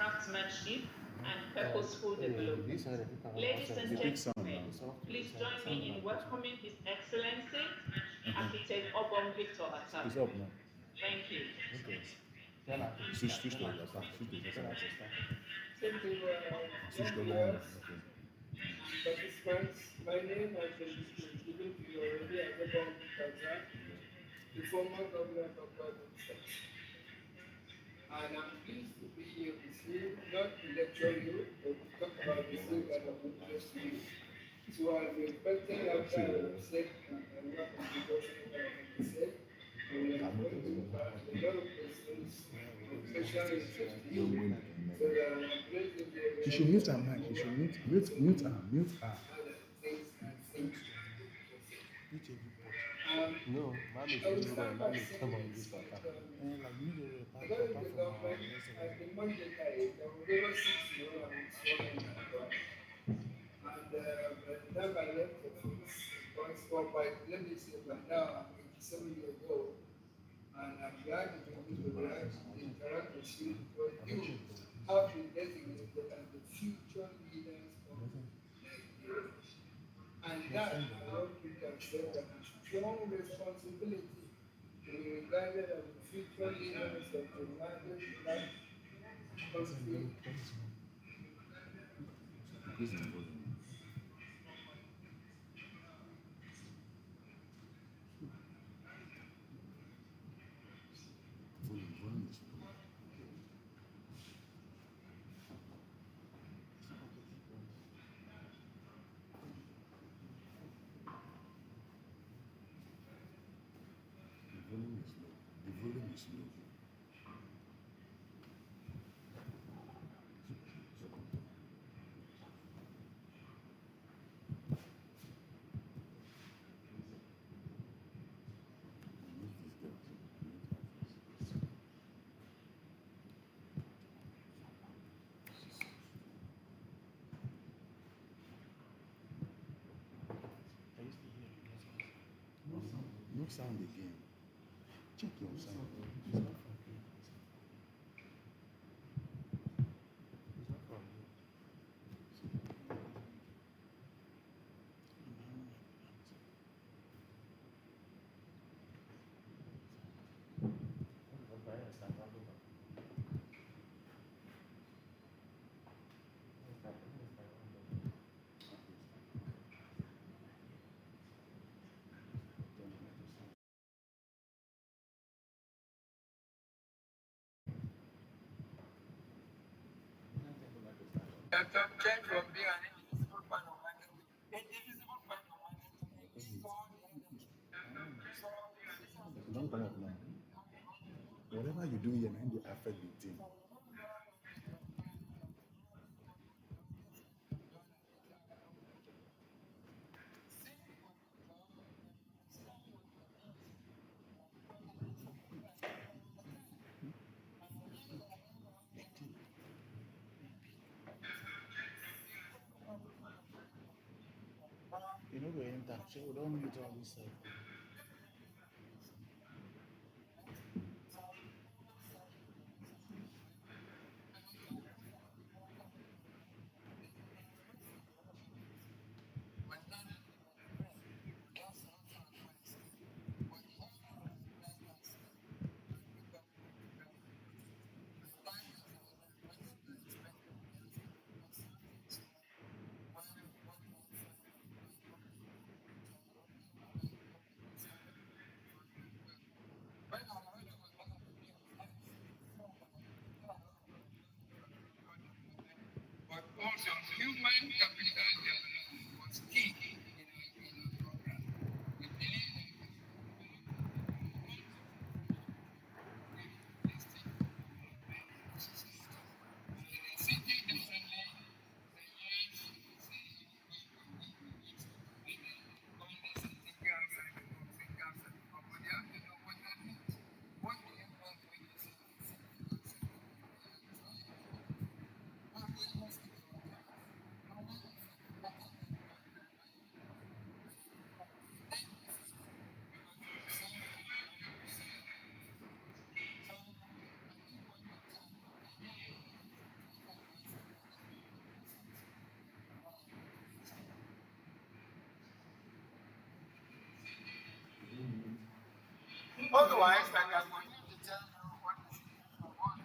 craftsmanship, and purposeful development. Ladies and gentlemen, please join me in welcoming His Excellency, Architect Obong Victor Atta. It's up now. Thank you. Okay. Switch to the start. Switch to the start. Thank you, Switch to viewers, okay. participants. My name has been given to you already as Obong Victor, the former governor of London State. And I'm pleased to be here with you, not to lecture you, but to talk about the things that are of interest to you. So I've been reflecting after I said and what introduction that I said. We are going to pass a lot of questions, especially interest to you. So that I'm pleased to be She should mute her mic. She should mute her. Mute her. other things and things. No, mommy I will is start by saying come on, this. this papa. According to the government, as the mandate there were over 6 years I was sworn in and by the time I left office, once or by let me say by now I'm 87 years old, and I'm glad to be able to interact with you because you have been designated as the future leaders of Nigeria. And that I want you to accept a strong responsibility to be regarded as the future leaders of the United country. The volume is low. No sound again. Check your sound. That have changed from being an indivisible part of management. Indivisible part of management. Don't come up now. Whatever you do here, man, they affect the team. You know, we enter. So we don't mute all this side. But also human capital development was key in our program. We believe Otherwise, like I'm going to tell you what is for one.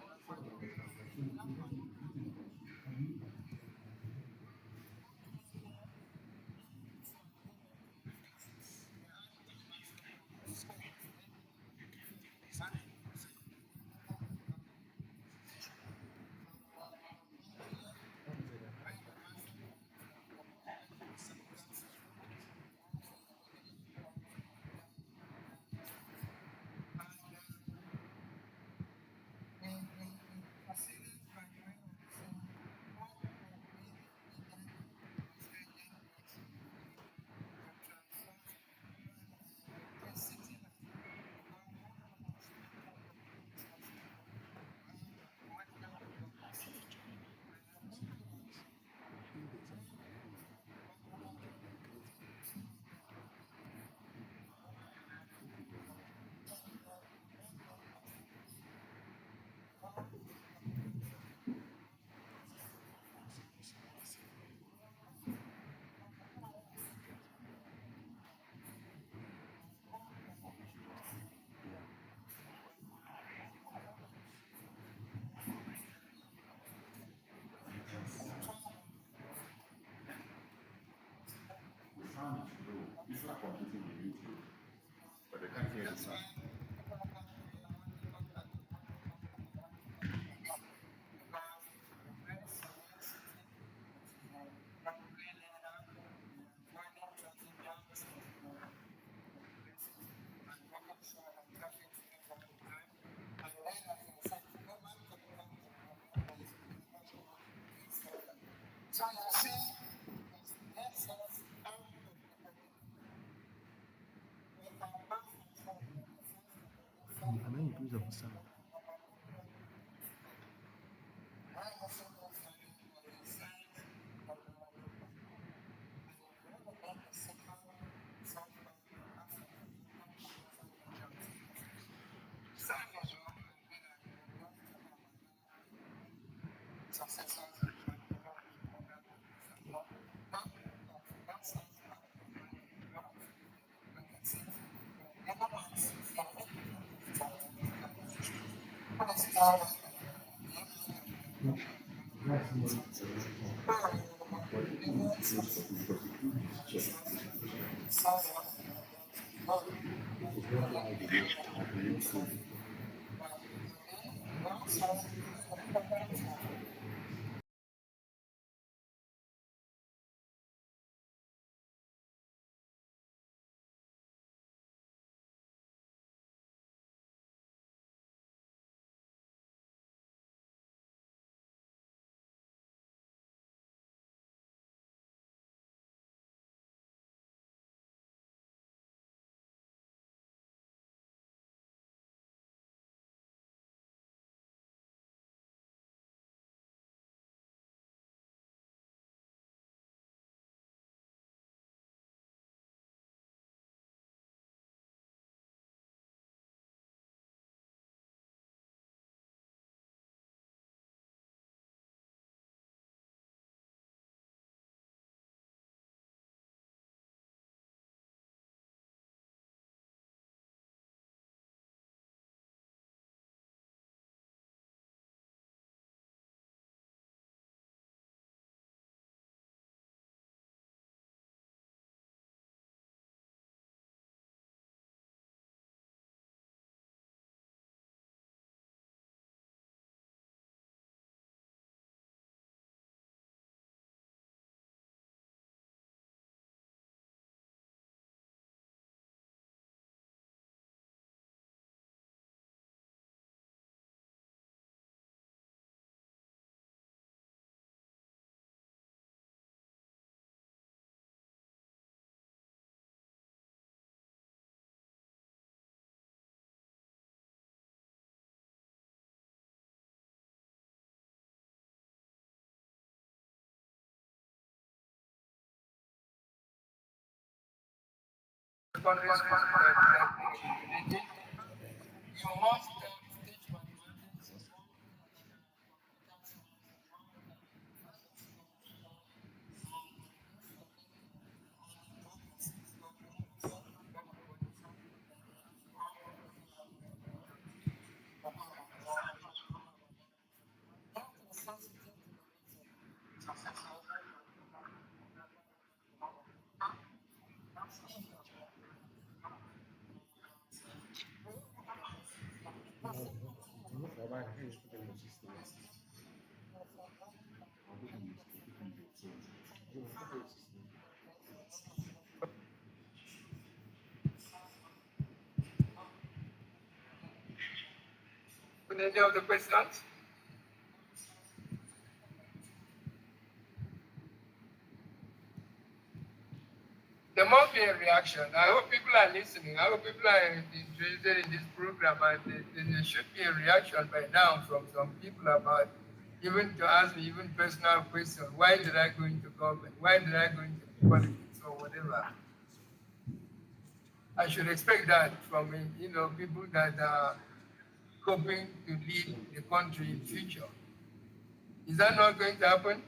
It's not competing with YouTube, but they can't hear the sound. So you see, And then increase of sound. countries that you must teach mathematics. Any of the questions? There must be a reaction. I hope people are listening. I hope people are interested in this program, and there should be a reaction by now from some people about even to ask me even personal questions. Why did I go into government? Why did I go into politics or whatever? I should expect that from people that are hoping to lead the country in future. Is that not going to happen?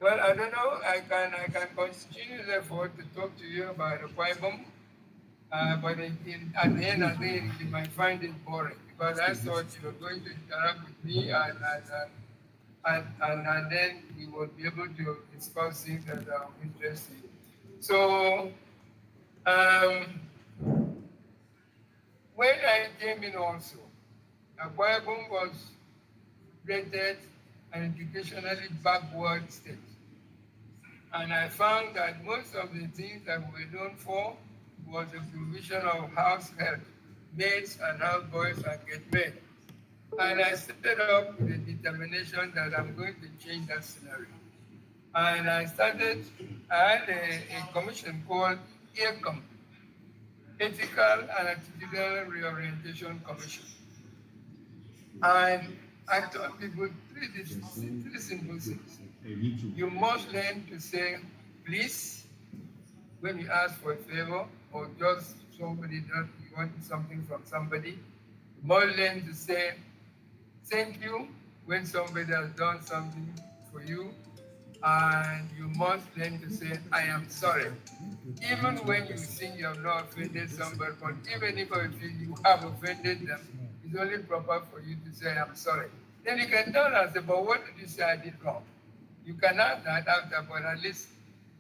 Well, I don't know. I can continue therefore to talk to you about the Bible, but at the end of the day, you might find it boring because I thought you were going to interact with me and then we will be able to discuss things that are interesting. So when I came in also, Bible was rated an educationally backward state. And I found that most of the things that we were known for was the provision of house help, maids and houseboys and get men. And I set up with the determination that I'm going to change that scenario. And I had a commission called EACOM, Ethical and Attitudinal Reorientation Commission. And I told people three simple things. You must learn to say please when you ask for a favor or just somebody that you want something from somebody. You must learn to say thank you when somebody has done something for you. And you must learn to say I am sorry. Even when you think you have not offended somebody, but even if you feel you have offended them, it's only proper for you to say I'm sorry. Then you can tell us, but what did you say I did wrong? You can have that after, but at least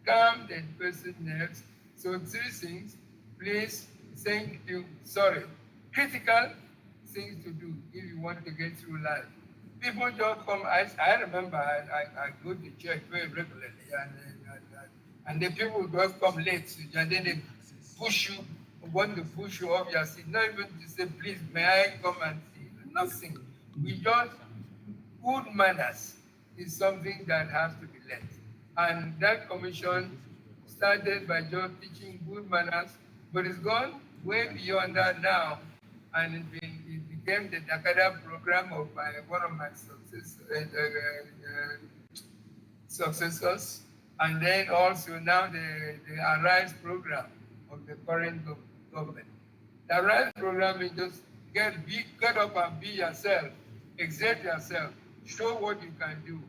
calm the person's nerves. So 3 things, please, thank you, sorry. Critical things to do if you want to get through life. People don't come, I remember I go to church very regularly and the people just come late and then they want to push you off your seat, not even to say, please, may I come and see? Nothing. Good manners is something that has to be learned. And that commission started by just teaching good manners, but it's gone way beyond that now. And it became the Dakada program of one of my successors. And then also now the Arise program of the current government. The Arise program is just get up and be yourself, exert yourself, show what you can do,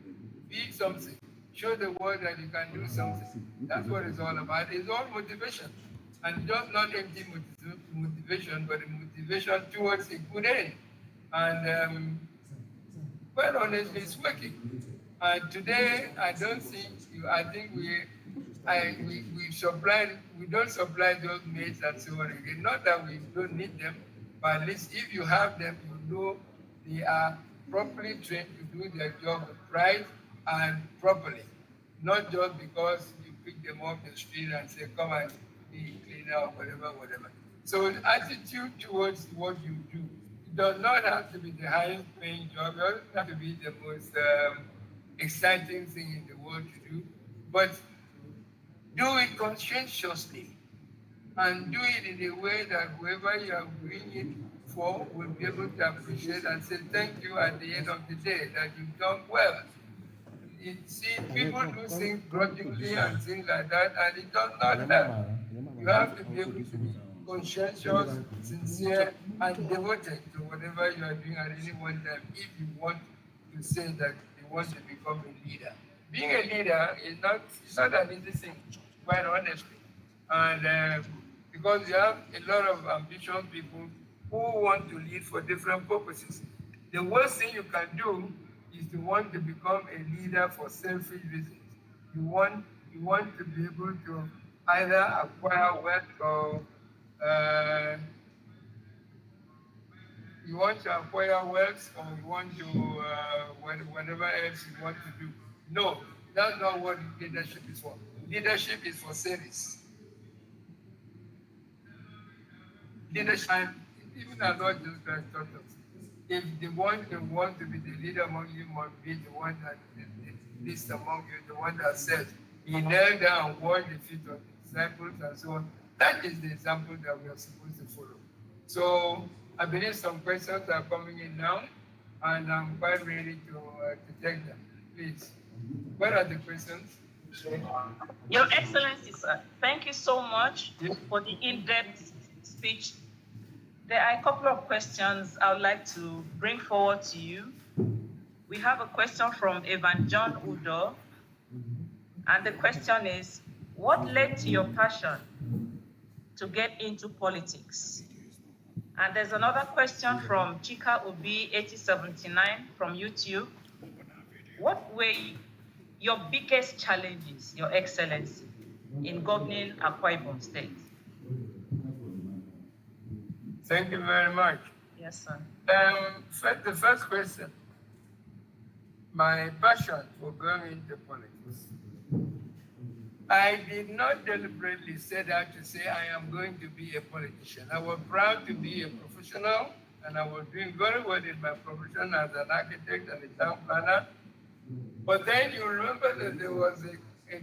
be something, show the world that you can do something. That's what it's all about. It's all motivation. And just not empty motivation, but a motivation towards a good end. And quite honestly, it's working. And today, I don't think I think we don't supply those maids and so on again. Not that we don't need them, but at least if you have them, you know they are properly trained to do their job with pride and properly. Not just because you pick them off the street and say, come and be cleaner or whatever. So attitude towards what you do. It does not have to be the highest paying job. It doesn't have to be the most exciting thing in the world to do. But do it conscientiously and do it in a way that whoever you are doing it for will be able to appreciate and say thank you at the end of the day that you've done well. People do things grudgingly and things like that, and it does not help. You have to be able to be conscientious, sincere, and devoted to whatever you are doing at any one time if you want to say that you want to become a leader. Being a leader is not an easy thing, quite honestly. And because you have a lot of ambitious people who want to lead for different purposes. The worst thing you can do is to want to become a leader for selfish reasons. You want to be able to either acquire wealth or you want to acquire wealth or you want to whatever else you want to do. No, That's not what leadership is for. Leadership is for service. Leadership, and even our Lord Jesus Christ taught us, if the one you want to be the leader among you must be the one that is the least among you, the one that says, he knelt down and washed the feet of the disciples and so on. That is the example that we are supposed to follow. So I believe some questions are coming in now, and I'm quite ready to take them. Please, what are the questions? Your Excellency, sir, thank you so much for the in-depth speech. There are a couple of questions I would like to bring forward to you. We have a question from Evan John Udo, and the question is, what led to your passion to get into politics? And there's another question from Chika Obi 8079 from YouTube. What were your biggest challenges, Your Excellency, in governing Akwa Ibom State? Thank you very much. Yes, sir. The first question, my passion for going into politics. I did not deliberately set out to say I am going to be a politician. I was proud to be a professional, and I was doing very well in my profession as an architect and a town planner. But then you remember that there was a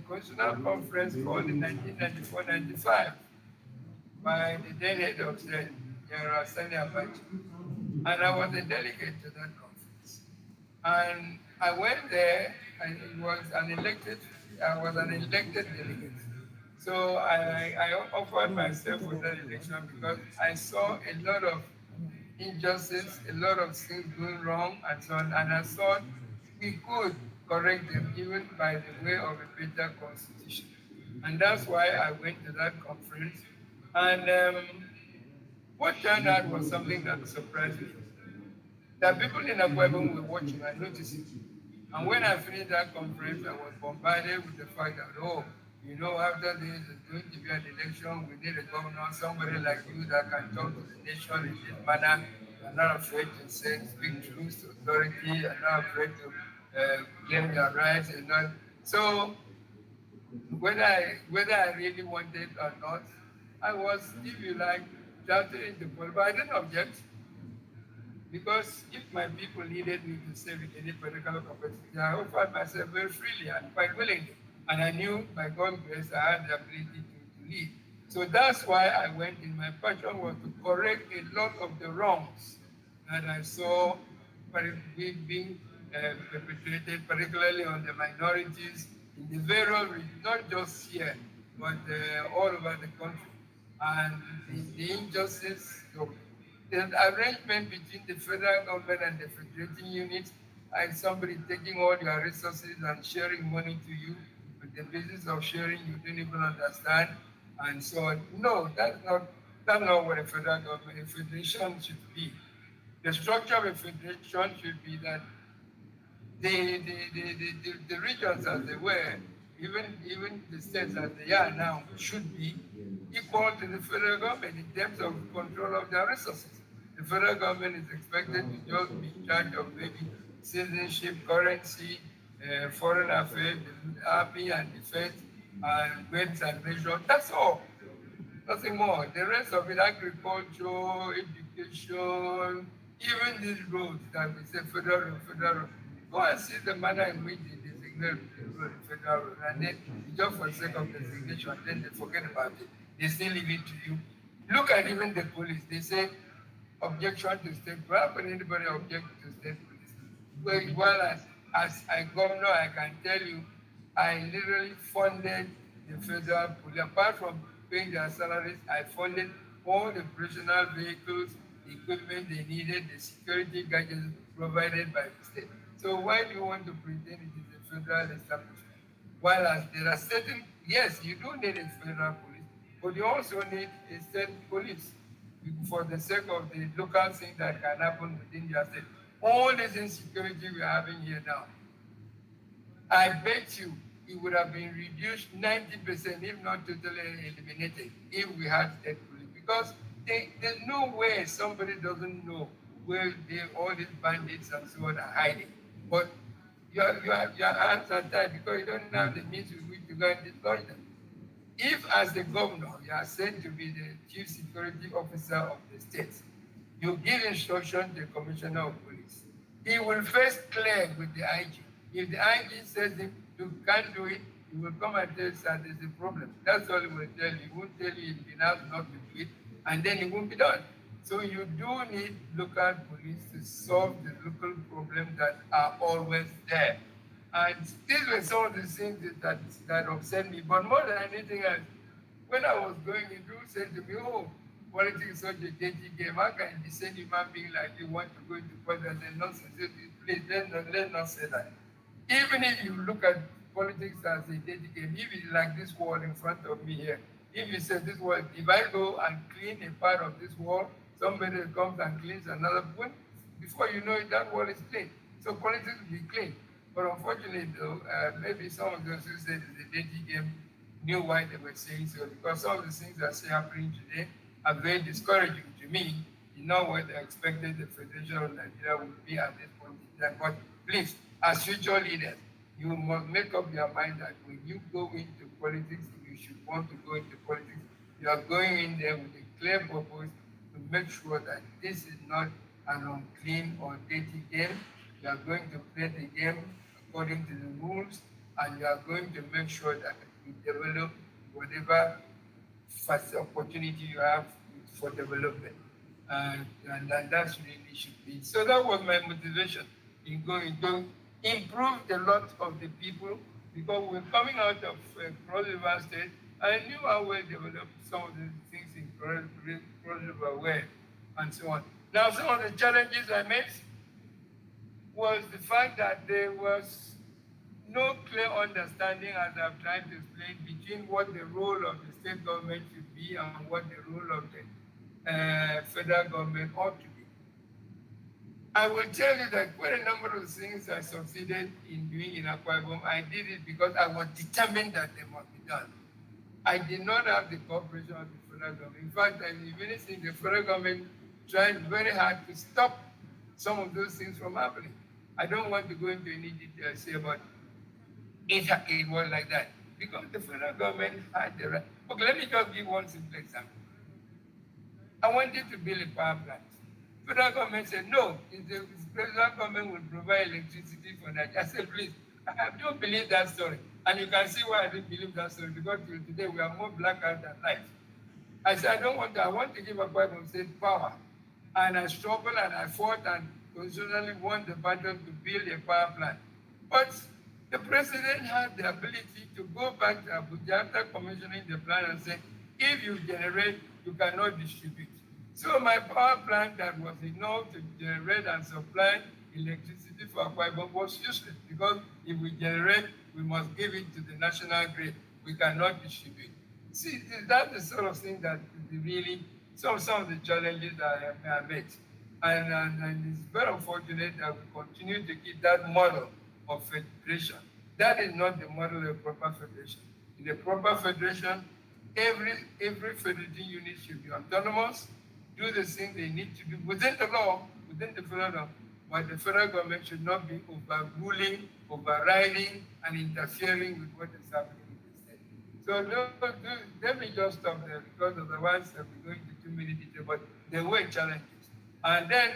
constitutional conference called in 1994-95 by the then head of state, General Sani Abacha. And I was a delegate to that conference. And I went there, and I was an elected delegate. So I offered myself for that election because I saw a lot of injustice, a lot of things going wrong, and so on. And I thought we could correct them even by the way of a better constitution. And that's why I went to that conference. And what turned out was something that surprised me. The people in Akwa Ibom were watching, I noticed it. And when I finished that conference, I was bombarded with the fact that, oh, you know, after this is going to be an election, we need a governor, somebody like you that can talk to the nation in this manner. You're not afraid to say, speak truth to authority, you're not afraid to claim your rights and not. So whether I really wanted or not, I was, if you like, drafted into politics, but I didn't object. Because if my people needed me to serve in any political capacity, I offered myself very freely and quite willingly. And I knew by God's grace I had the ability to lead. So that's why I went in. My passion was to correct a lot of the wrongs that I saw being perpetrated, particularly on the minorities in the various regions, not just here, but all over the country. And the injustice of the arrangement between the federal government and the federating units, and somebody taking all your resources and sharing money to you with the business of sharing you don't even understand, and so on. No, that's not what a federal government, a federation should be. The structure of a federation should be that the regions as they were, even the states as they are now, should be equal to the federal government in terms of control of their resources. The federal government is expected to just be in charge of maybe citizenship, currency, foreign affairs, the army and defense, and weights and measures. That's all. Nothing more. The rest of it, agriculture, education, even these roads that we say federal road. Go and see the manner in which they designate the road federal road, and then just for the sake of designation, then they forget about it. They still leave it to you. Look at even the police. They say objection to state police. How can anybody object to state police? Well, as a governor, I can tell you, I literally funded the federal police. Apart from paying their salaries, I funded all the personal vehicles, the equipment they needed, the security gadgets provided by the state. So why do you want to pretend it is a federal establishment? While there are certain, yes, you do need a federal police, but you also need a state police for the sake of the local things that can happen within your state. All this insecurity we're having here now, I bet you it would have been reduced 90%, if not totally eliminated, if we had state police. Because there's no way somebody doesn't know where all these bandits and so on are hiding. But your hands are tied because you don't have the means with which to go and deploy them. If, as the governor, you are said to be the chief security officer of the state, you give instruction to the commissioner of police. He will first clear with the IG. If the IG says you can't do it, he will come and tell you that there's a problem. That's all he will tell you. He won't tell you if he has not to do it, and then it won't be done. So you do need local police to solve the local problems that are always there. And these were some of the things that upset me. But more than anything else, when I was going, you do say to me, oh, politics is such a dirty game. How can a decent human being like you want to go into politics and nonsense? Please, let's not say that. Even if you look at politics as a dirty game, if it's like this wall in front of me here, if you say this wall, if I go and clean a part of this wall, somebody comes and cleans another one, before you know it, that wall is clean. So politics will be clean. But unfortunately, though, maybe some of those who said it's a dirty game knew why they were saying so, because some of the things that are happening today are very discouraging to me. You know what I expected the Federation of Nigeria would be at this point in time. But please, as future leaders, you must make up your mind that when you go into politics, if you should want to go into politics, you are going in there with a clear purpose to make sure that this is not an unclean or dirty game. You are going to play the game according to the rules, and you are going to make sure that you develop whatever first opportunity you have for development. And that's really should be. So that was my motivation in going to improve the lot of the people, because we're coming out of Cross River State. I knew how well developed some of the things in Cross River were, and so on. Now, some of the challenges I met was the fact that there was no clear understanding, as I've tried to explain, between what the role of the state government should be and what the role of the federal government ought to be. I will tell you that quite a number of things I succeeded in doing in Akwa Ibom, I did it because I was determined that they must be done. I did not have the cooperation of the federal government. In fact, I've even seen the federal government trying very hard to stop some of those things from happening. I don't want to go into any details here, but it was like that. Because the federal government had the right. Okay, let me just give one simple example. I wanted to build a power plant. Federal government said, no, the federal government will provide electricity for that. I said, please, I don't believe that story. And you can see why I didn't believe that story, because till today we are more blackout than light. I said, I want to give Akwa Ibom State power. And I struggled and I fought and constitutionally won the battle to build a power plant. But the president had the ability to go back to Abuja after commissioning the plan and say, if you generate, you cannot distribute. So my power plant that was enough to generate and supply electricity for Akwa Ibom was useless, because if we generate, we must give it to the national grid. We cannot distribute. See, that's the sort of thing that really, some of the challenges that I met. And it's very unfortunate that we continue to keep that model of federation. That is not the model of proper federation. In a proper federation, every federating unit should be autonomous, do the thing they need to do within the law, within the federal law, but the federal government should not be overruling, overriding, and interfering with what is happening in the state. So let me just stop there, because otherwise I'll be going into too many details, but there were challenges. And then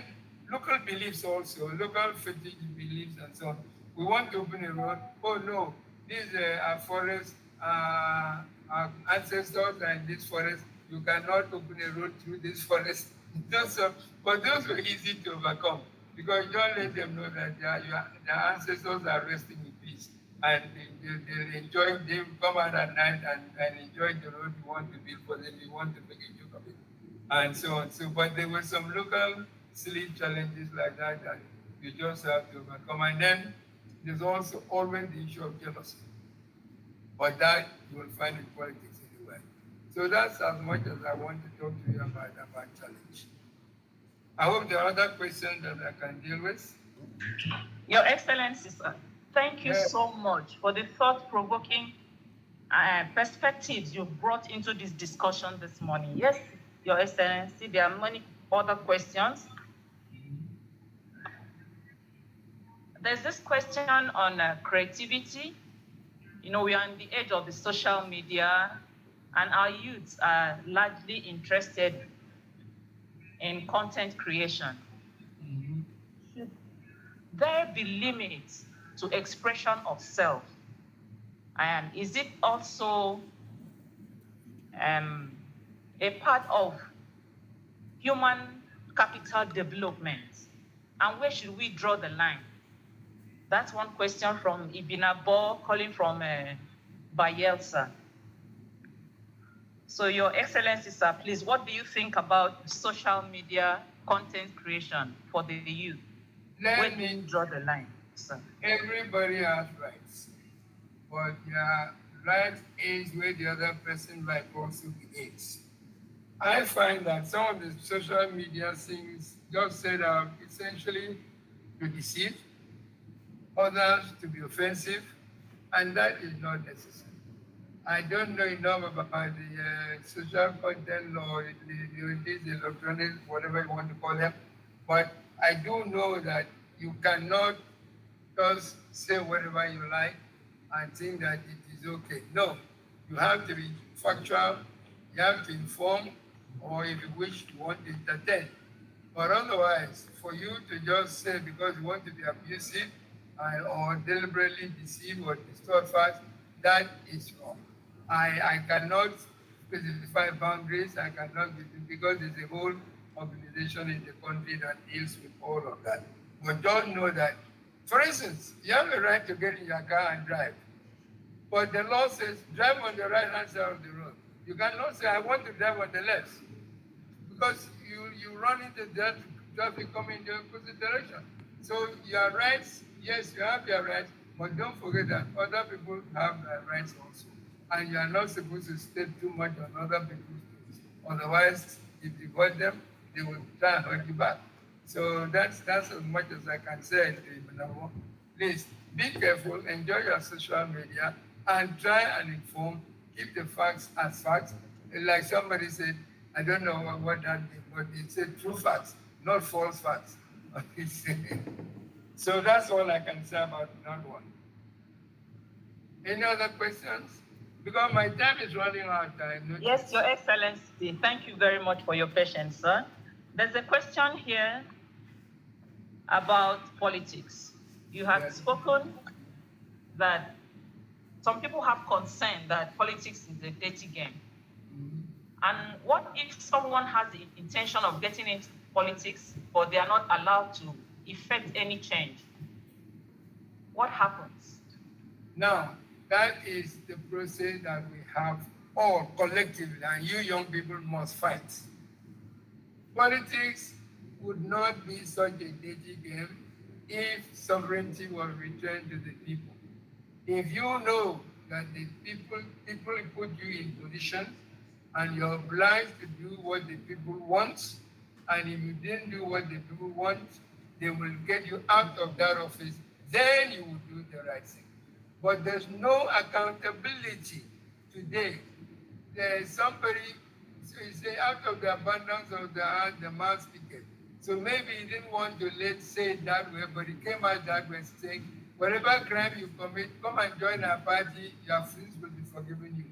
local beliefs also, local fetish beliefs and so on. We want to open a road. Oh no, these are forests, our ancestors are in this forest. You cannot open a road through this forest. But those were easy to overcome, because you don't let them know that their ancestors are resting in peace. And they come out at night and enjoy the road you want to build for them. You want to make a joke of it. And so on. But there were some local silly challenges like that you just have to overcome. And then there's also always the issue of jealousy. But that you will find in politics anywhere. So that's as much as I want to talk to you about challenge. I hope there are other questions that I can deal with. Your Excellency, sir, thank you so much for the thought-provoking perspectives you brought into this discussion this morning. Yes, Your Excellency, there are many other questions. There's this question on creativity. You know, we are in the age of the social media, and our youths are largely interested in content creation. Should there be limits to expression of self? And is it also a part of human capital development? And where should we draw the line? That's one question from Ibinabo, calling from Bayelsa. So, Your Excellency, sir, please, what do you think about social media content creation for the youth? Where do you draw the line, sir? Everybody has rights, but their right age where the other person right also is. I find that some of the social media things just set up essentially to deceive, others to be offensive, and that is not necessary. I don't know enough about the social content law, these electronic, whatever you want to call them, but I do know that you cannot just say whatever you like and think that it is okay. No, you have to be factual, you have to inform, or if you wish, you want to entertain. But otherwise, for you to just say because you want to be abusive or deliberately deceive or distort facts, that is wrong. I cannot specify boundaries, I cannot, because there's a whole organization in the country that deals with all of that. But don't know that, for instance, you have a right to get in your car and drive. But the law says drive on the right hand side of the road. You cannot say I want to drive on the left, because you run into that traffic coming in the opposite direction. So your rights, yes, you have your rights, but don't forget that other people have their rights also. And you are not supposed to step too much on other people's things. Otherwise, if you hurt them, they will try and hurt you back. So that's as much as I can say. Please be careful, enjoy your social media, and try and inform. Keep the facts as facts. Like somebody said, I don't know what that means, but it said true facts, not false facts. So that's all I can say about that one. Any other questions? Because my time is running out. Yes, Your Excellency. Thank you very much for your patience, sir. There's a question here about politics. You have spoken that some people have concern that politics is a dirty game. And what if someone has the intention of getting into politics, but they are not allowed to effect any change? What happens? Now, that is the process that we have all collectively, and you young people must fight. Politics would not be such a dirty game if sovereignty was returned to the people. If you know that the people put you in positions and you're obliged to do what the people want, and if you didn't do what the people want, they will get you out of that office, then you will do the right thing. But there's no accountability today. There's somebody, so you say, out of the abundance of the heart, the mouth speaketh. So maybe he didn't want to say it that way, but he came out that way saying, whatever crime you commit, come and join our party, your sins will be forgiven you.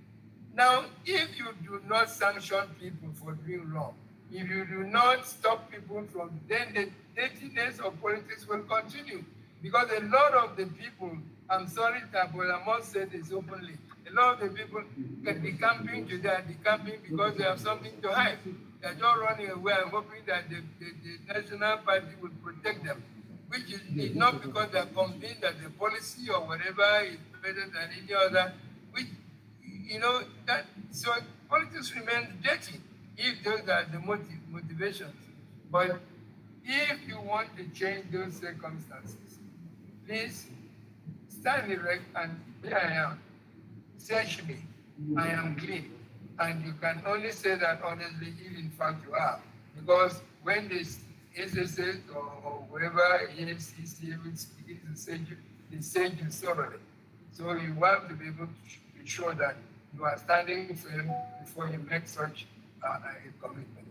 Now, if you do not sanction people for doing wrong, if you do not stop people from, then the dirtiness of politics will continue. Because a lot of the people, I'm sorry, but I must say this openly, a lot of the people get decamping today are decamping because they have something to hide. They're just running away and hoping that the national party will protect them, which is not because they're convinced that the policy or whatever is better than any other, which, that, so politics remains dirty if those are the motivations. But if you want to change those circumstances, please stand erect and here I am. Search me. I am clean. And you can only say that honestly if in fact you are. Because when this SSS or whoever EFCC even speaks to send you, they send you thoroughly. So you have to be able to be sure that you are standing firm before you make such a commitment.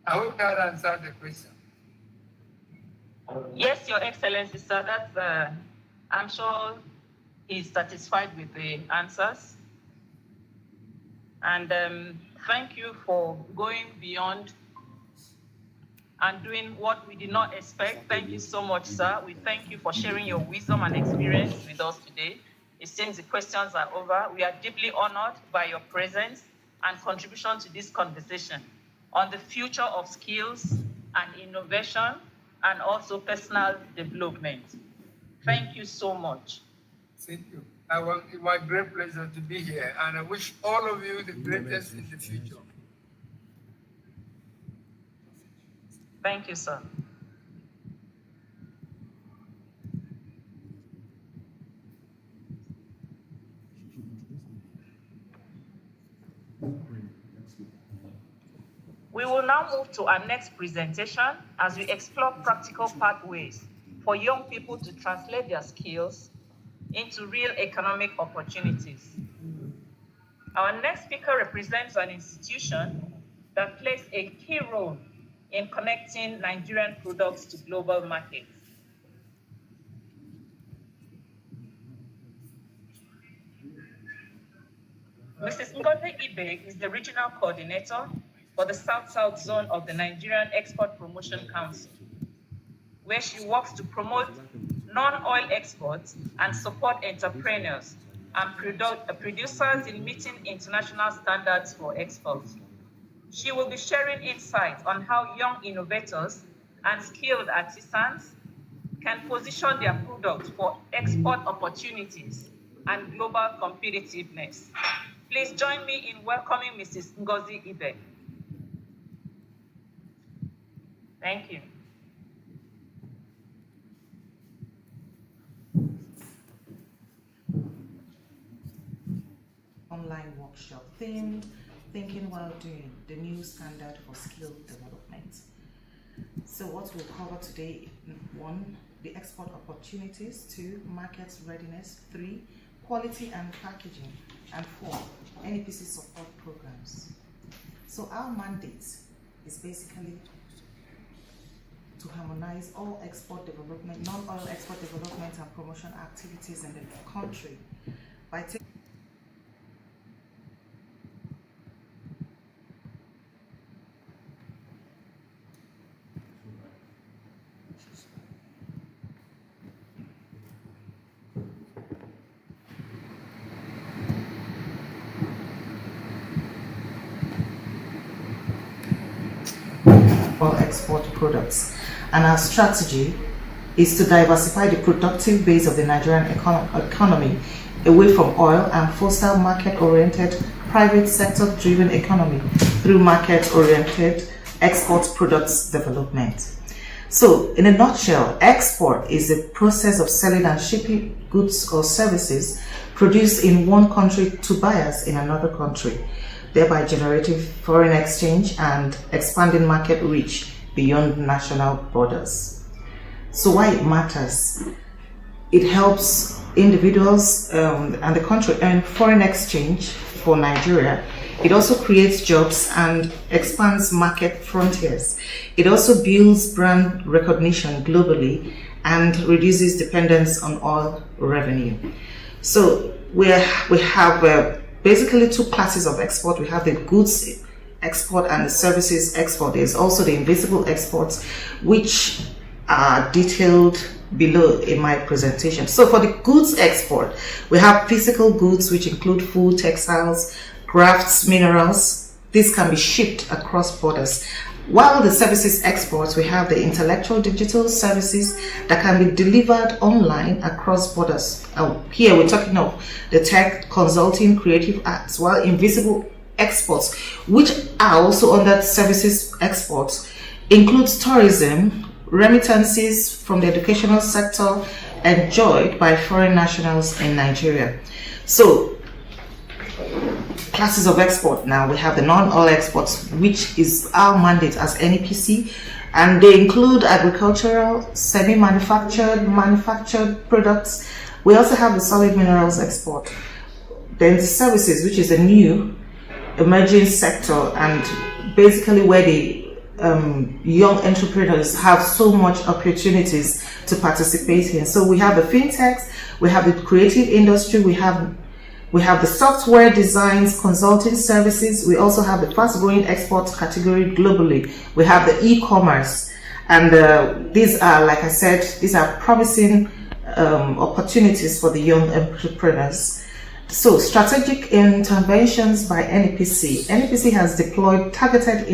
I hope that answered the question. Yes, Your Excellency, sir. That's, I'm sure he's satisfied with the answers. And thank you for going beyond and doing what we did not expect. Thank you so much, sir. We thank you for sharing your wisdom and experience with us today. It seems the questions are over. We are deeply honored by your presence and contribution to this conversation on the future of skills and innovation and also personal development. Thank you so much. Thank you. It's my great pleasure to be here, and I wish all of you the greatest in the future. Thank you, sir. We will now move to our next presentation as we explore practical pathways for young people to translate their skills into real economic opportunities. Our next speaker represents an institution that plays a key role in connecting Nigerian products to global markets. Mrs. Ngozi Ibe is the regional coordinator for the South-South zone of the Nigerian Export Promotion Council, where she works to promote non-oil exports and support entrepreneurs and producers in meeting international standards for exports. She will be sharing insights on how young innovators and skilled artisans can position their products for export opportunities and global competitiveness. Please join me in welcoming Mrs. Ngozi Ibe. Thank you. Online workshop themed Thinking While Doing, the new standard for skill development. So what we'll cover today: 1, the export opportunities; 2, market readiness; 3, quality and packaging; and 4, NEPC support programs. So our mandate is basically to harmonize all export development, non-oil export development and promotion activities in the country by taking all export products. And our strategy is to diversify the productive base of the Nigerian economy away from oil and foster market-oriented, private sector-driven economy through market-oriented export products development. So, in a nutshell, export is the process of selling and shipping goods or services produced in one country to buyers in another country, thereby generating foreign exchange and expanding market reach beyond national borders. So why it matters? It helps individuals and the country earn foreign exchange for Nigeria. It also creates jobs and expands market frontiers. It also builds brand recognition globally and reduces dependence on oil revenue. So we have basically 2 classes of export. We have the goods export and the services export. There's also the invisible exports, which are detailed below in my presentation. So for the goods export, we have physical goods, which include food, textiles, crafts, minerals. These can be shipped across borders. While the services exports, we have the intellectual digital services that can be delivered online across borders. Here we're talking of the tech, consulting, creative arts, while invisible exports, which are also under services exports, includes tourism, remittances from the educational sector enjoyed by foreign nationals in Nigeria. So, classes of export now. We have the non-oil exports, which is our mandate as NEPC, and they include agricultural, semi-manufactured, manufactured products. We also have the solid minerals export. Then the services, which is a new emerging sector and basically where the young entrepreneurs have so much opportunities to participate in. So we have the fintechs, we have the creative industry, we have the software designs, consulting services. We also have the fast-growing export category globally. We have the e-commerce, and these are, like I said, these are promising opportunities for the young entrepreneurs. So, strategic interventions by NEPC. NEPC has deployed targeted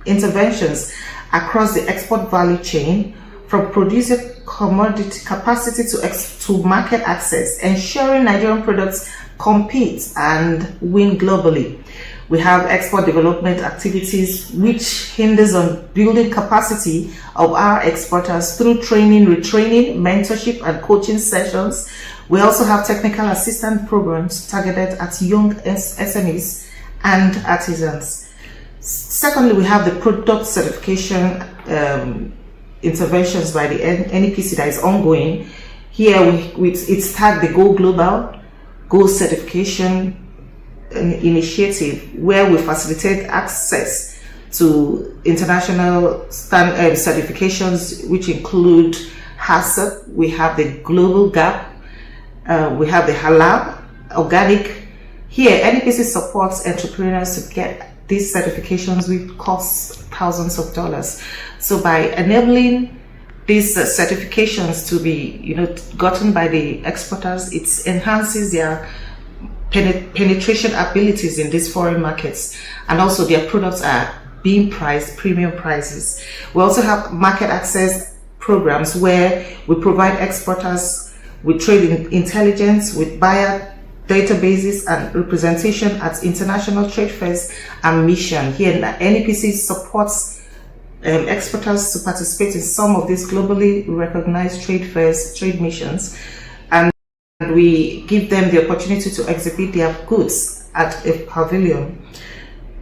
interventions across the export value chain, from producer commodity capacity to market access, ensuring Nigerian products compete and win globally. We have export development activities which hinders on building capacity of our exporters through training, retraining, mentorship and coaching sessions. We also have technical assistance programs targeted at young SMEs and artisans. Secondly, we have the product certification interventions by the NEPC that is ongoing. Here it's tagged the Go Global, Go Certification initiative, where we facilitate access to international certifications which include HACCP. We have the Global Gap, we have the Halal, Organic. Here, NEPC supports entrepreneurs to get these certifications which cost thousands of dollars. So by enabling these certifications to be gotten by the exporters, it enhances their penetration abilities in these foreign markets, and also their products are being priced premium prices. We also have market access programs where we provide exporters with trade intelligence, with buyer databases and representation at international trade fairs and mission. Here, NEPC supports exporters to participate in some of these globally recognized trade fairs, trade missions, and we give them the opportunity to exhibit their goods at a pavilion.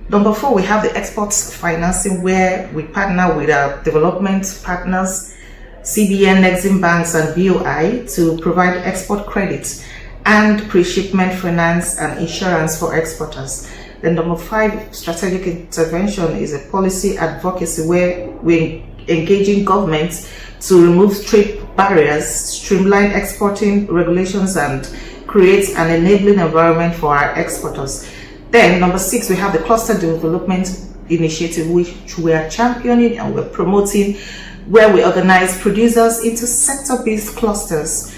Number 4, we have the export financing, where we partner with our development partners, CBN, Exim Banks and BOI, to provide export credit and pre-shipment finance and insurance for exporters. Then number 5, strategic intervention, is a policy advocacy where we're engaging governments to remove trade barriers, streamline exporting regulations and create an enabling environment for our exporters. Then number 6, we have the cluster development initiative, which we are championing and we're promoting, where we organize producers into sector-based clusters.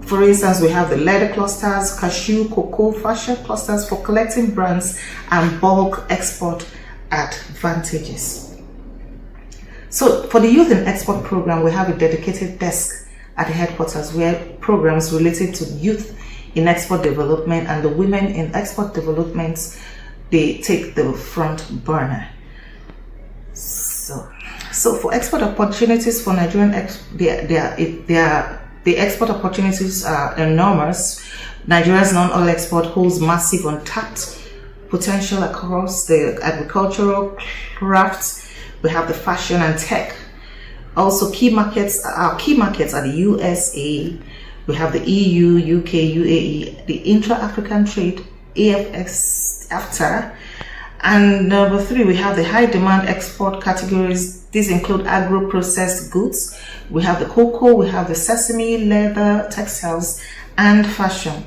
For instance, we have the leather clusters, cashew, cocoa, fashion clusters for collecting brands and bulk export advantages. So for the Youth in Export program, we have a dedicated desk at the headquarters where programs related to youth in export development and the women in export development, they take the front burner. So for export opportunities for Nigerian the export opportunities are enormous. Nigeria's non-oil export holds massive untapped potential across the agricultural crafts. We have the fashion and tech. Also, our key markets are the USA. We have the EU, UK, UAE, the intra-African trade, AFTA. And number 3, we have the high demand export categories. These include agro-processed goods. We have the cocoa, we have the sesame, leather, textiles, and fashion.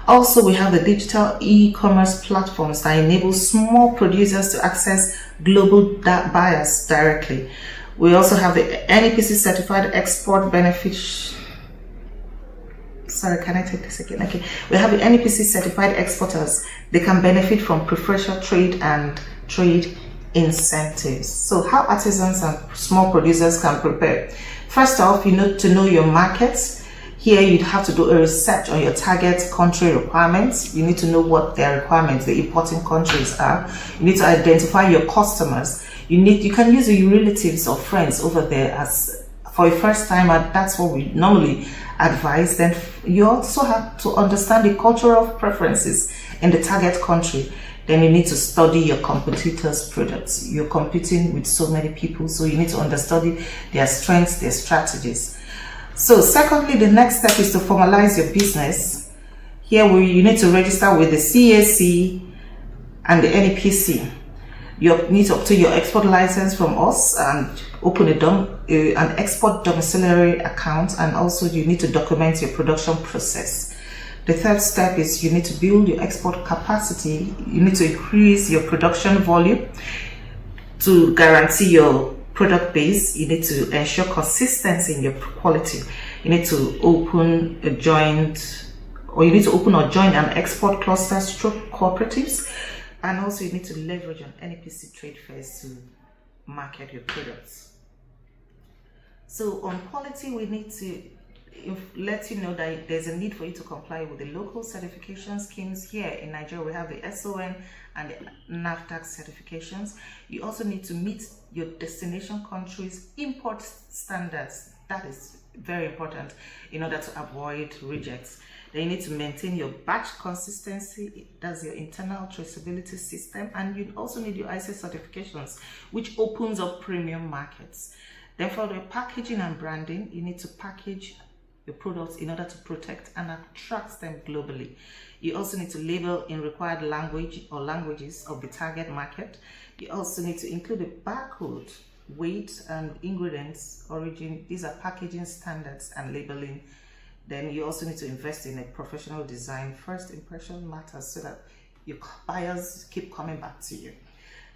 Also, we have the digital e-commerce platforms that enable small producers to access global buyers directly. We also have the NEPC certified export benefits. Sorry, can I take this again? Okay. We have the NEPC certified exporters. They can benefit from preferential trade and trade incentives. So how artisans and small producers can prepare? First off, you need to know your markets. Here you'd have to do a research on your target country requirements. You need to know what their requirements, the importing countries are. You need to identify your customers. You can use your relatives or friends over there as for a first time, and that's what we normally advise. Then you also have to understand the cultural preferences in the target country. Then you need to study your competitors' products. You're competing with so many people, so you need to understudy their strengths, their strategies. So secondly, the next step is to formalize your business. Here you need to register with the CAC and the NEPC. You need to obtain your export license from us and open an export domiciliary account, and also you need to document your production process. The third step is you need to build your export capacity. You need to increase your production volume to guarantee your product base. You need to ensure consistency in your quality. You need to open or join an export cluster stroke cooperatives, and also you need to leverage on NEPC trade fairs to market your products. So on quality, we need to let you know that there's a need for you to comply with the local certification schemes. Here in Nigeria, we have the SON and the NAFTA certifications. You also need to meet your destination country's import standards. That is very important in order to avoid rejects. Then you need to maintain your batch consistency. That's your internal traceability system. And you also need your IC certifications, which opens up premium markets. Then for the packaging and branding, you need to package your products in order to protect and attract them globally. You also need to label in required language or languages of the target market. You also need to include a barcode, weight and ingredients, origin. These are packaging standards and labeling. Then you also need to invest in a professional design. First impression matters so that your buyers keep coming back to you.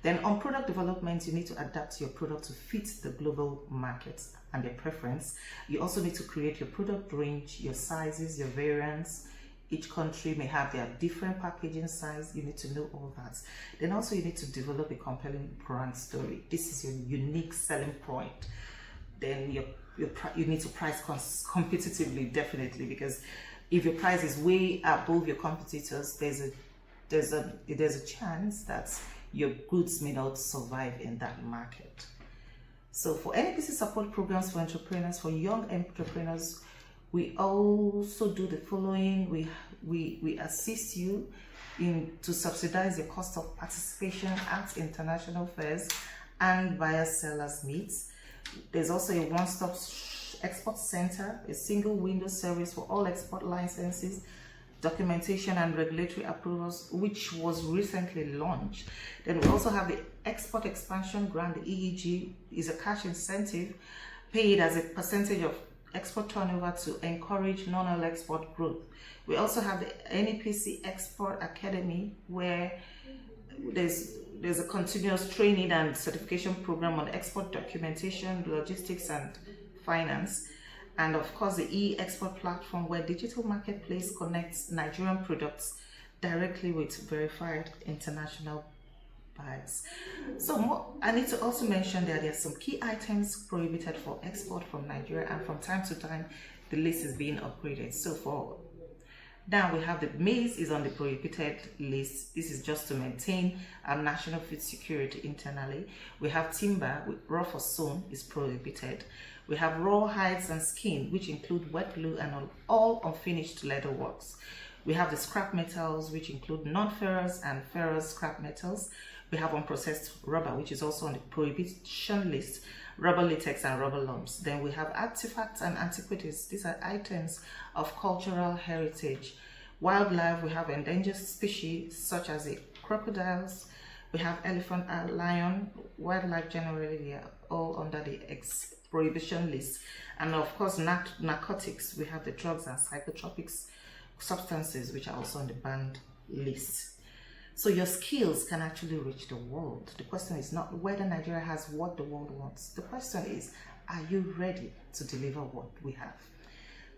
Then on product development, you need to adapt your product to fit the global markets and their preference. You also need to create your product range, your sizes, your variants. Each country may have their different packaging size. You need to know all that. Then also you need to develop a compelling brand story. This is your unique selling point. Then you need to price competitively, definitely, because if your price is way above your competitors, there's a chance that your goods may not survive in that market. So for NEPC support programs for entrepreneurs, for young entrepreneurs, we also do the following. We assist you to subsidize the cost of participation at international fairs and buyer-sellers meets. There's also a one-stop export center, a single window service for all export licenses, documentation and regulatory approvals, which was recently launched. Then we also have the Export Expansion Grant. The EEG is a cash incentive paid as a percentage of export turnover to encourage non-oil export growth. We also have the NEPC Export Academy, where there's a continuous training and certification program on export documentation, logistics and finance. And of course, the e-export platform, where digital marketplace connects Nigerian products directly with verified international buyers. So I need to also mention that there are some key items prohibited for export from Nigeria, and from time to time, the list is being upgraded. So now we have the maize is on the prohibited list. This is just to maintain our national food security internally. We have timber, raw for sewn, is prohibited. We have raw hides and skin, which include wet glue and all unfinished leather works. We have the scrap metals, which include non-ferrous and ferrous scrap metals. We have unprocessed rubber, which is also on the prohibition list, rubber latex and rubber lumps. Then we have artifacts and antiquities. These are items of cultural heritage. Wildlife, we have endangered species such as the crocodiles. We have elephant and lion. Wildlife generally, they are all under the prohibition list. And of course, narcotics, we have the drugs and psychotropic substances, which are also on the banned list. So your skills can actually reach the world. The question is not whether Nigeria has what the world wants. The question is, are you ready to deliver what we have?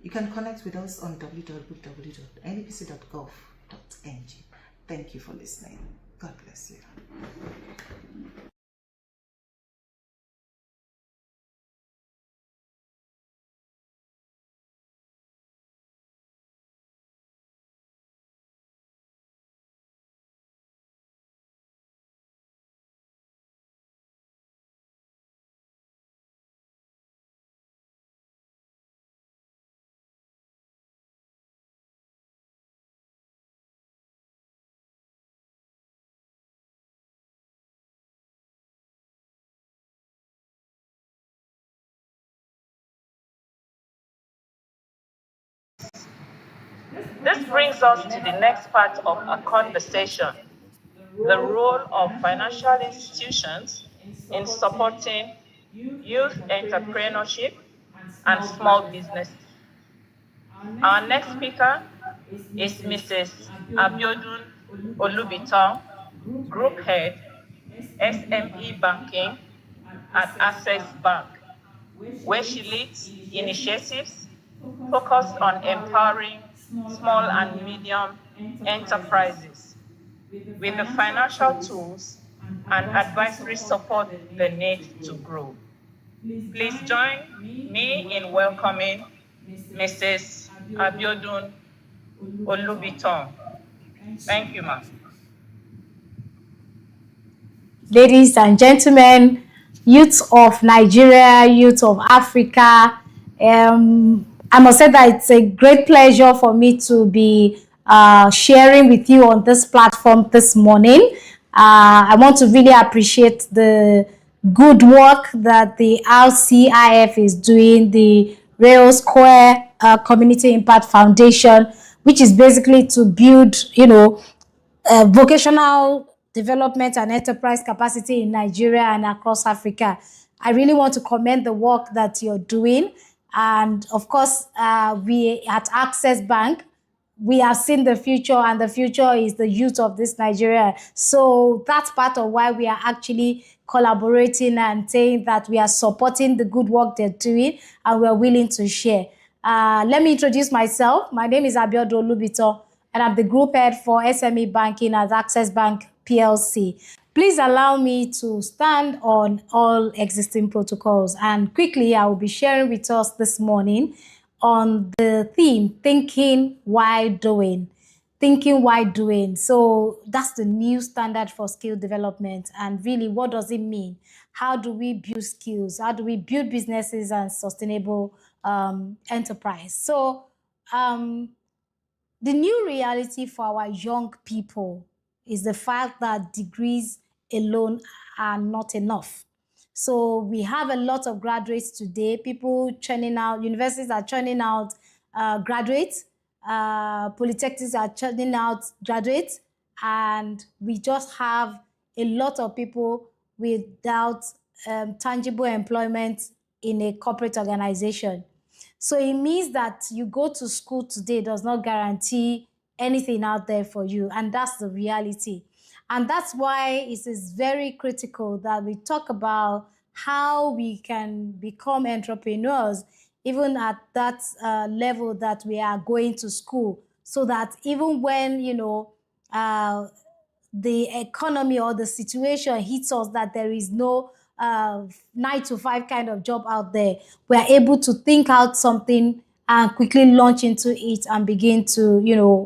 You can connect with us on www.nepc.gov.ng. Thank you for listening. God bless you. This brings us to the next part of our conversation. the role of financial institutions in supporting youth entrepreneurship and small businesses. Our next speaker is Mrs. Abiodun Olubito, Group Head, SME Banking at Access Bank, where she leads initiatives focused on empowering small and medium enterprises with the financial tools and advisory support they need to grow. Please join me in welcoming Mrs. Abiodun Olubiton. Thank you, ma'am. Ladies and gentlemen, youth of Nigeria, youth of Africa. I must say that it's a great pleasure for me to be sharing with you on this platform this morning. I want to really appreciate the good work that the RCIF is doing, the Rail Square Community Impact Foundation, which is basically to build, vocational development and enterprise capacity in Nigeria and across Africa. I really want to commend the work that you're doing. And of course, we at Access Bank, we have seen the future, and the future is the youth of this Nigeria. So that's part of why we are actually collaborating and saying that we are supporting the good work they're doing and we're willing to share. Let me introduce myself. My name is Abiodun Olubito, and I'm the group head for SME banking at Access Bank PLC. Please allow me to stand on all existing protocols, and quickly I will be sharing with us this morning on the theme, thinking while doing. Thinking while doing. So that's the new standard for skill development. And really, what does it mean? How do we build skills? How do we build businesses and sustainable enterprise? So the new reality for our young people is the fact that degrees alone are not enough. So we have a lot of graduates today, people churning out, universities are churning out graduates, polytechnics are churning out graduates, and we just have a lot of people without tangible employment in a corporate organization. So it means that you go to school today does not guarantee anything out there for you. And that's the reality. And that's why it is very critical that we talk about how we can become entrepreneurs, even at that level that we are going to school. So that even when, uh, the economy or the situation hits us that there is no 9 to 5 kind of job out there, we are able to think out something and quickly launch into it and begin to,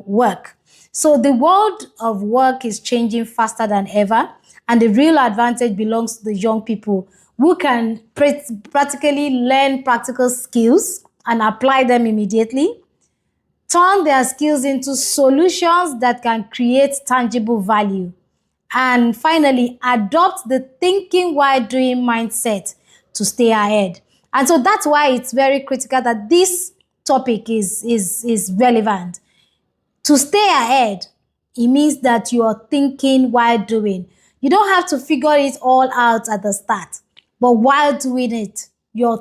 work. So the world of work is changing faster than ever, and the real advantage belongs to the young people who can practically learn practical skills and apply them immediately, turn their skills into solutions that can create tangible value, and finally adopt the thinking while doing mindset to stay ahead. And so that's why it's very critical that this topic is relevant. To stay ahead, it means that you are thinking while doing. You don't have to figure it all out at the start, but while doing it, you're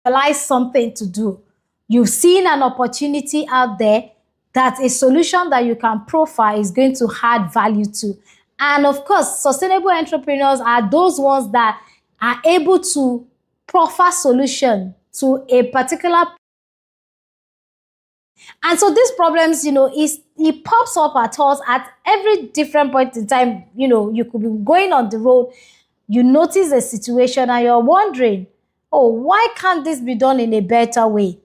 realize something to do. You've seen an opportunity out there that a solution that you can profile is going to add value to. And of course, sustainable entrepreneurs are those ones that are able to proffer solution to a particular. And so these problems, it pops up at us at every different point in time. You could be going on the road, you notice a situation and you're wondering, oh, why can't this be done in a better way?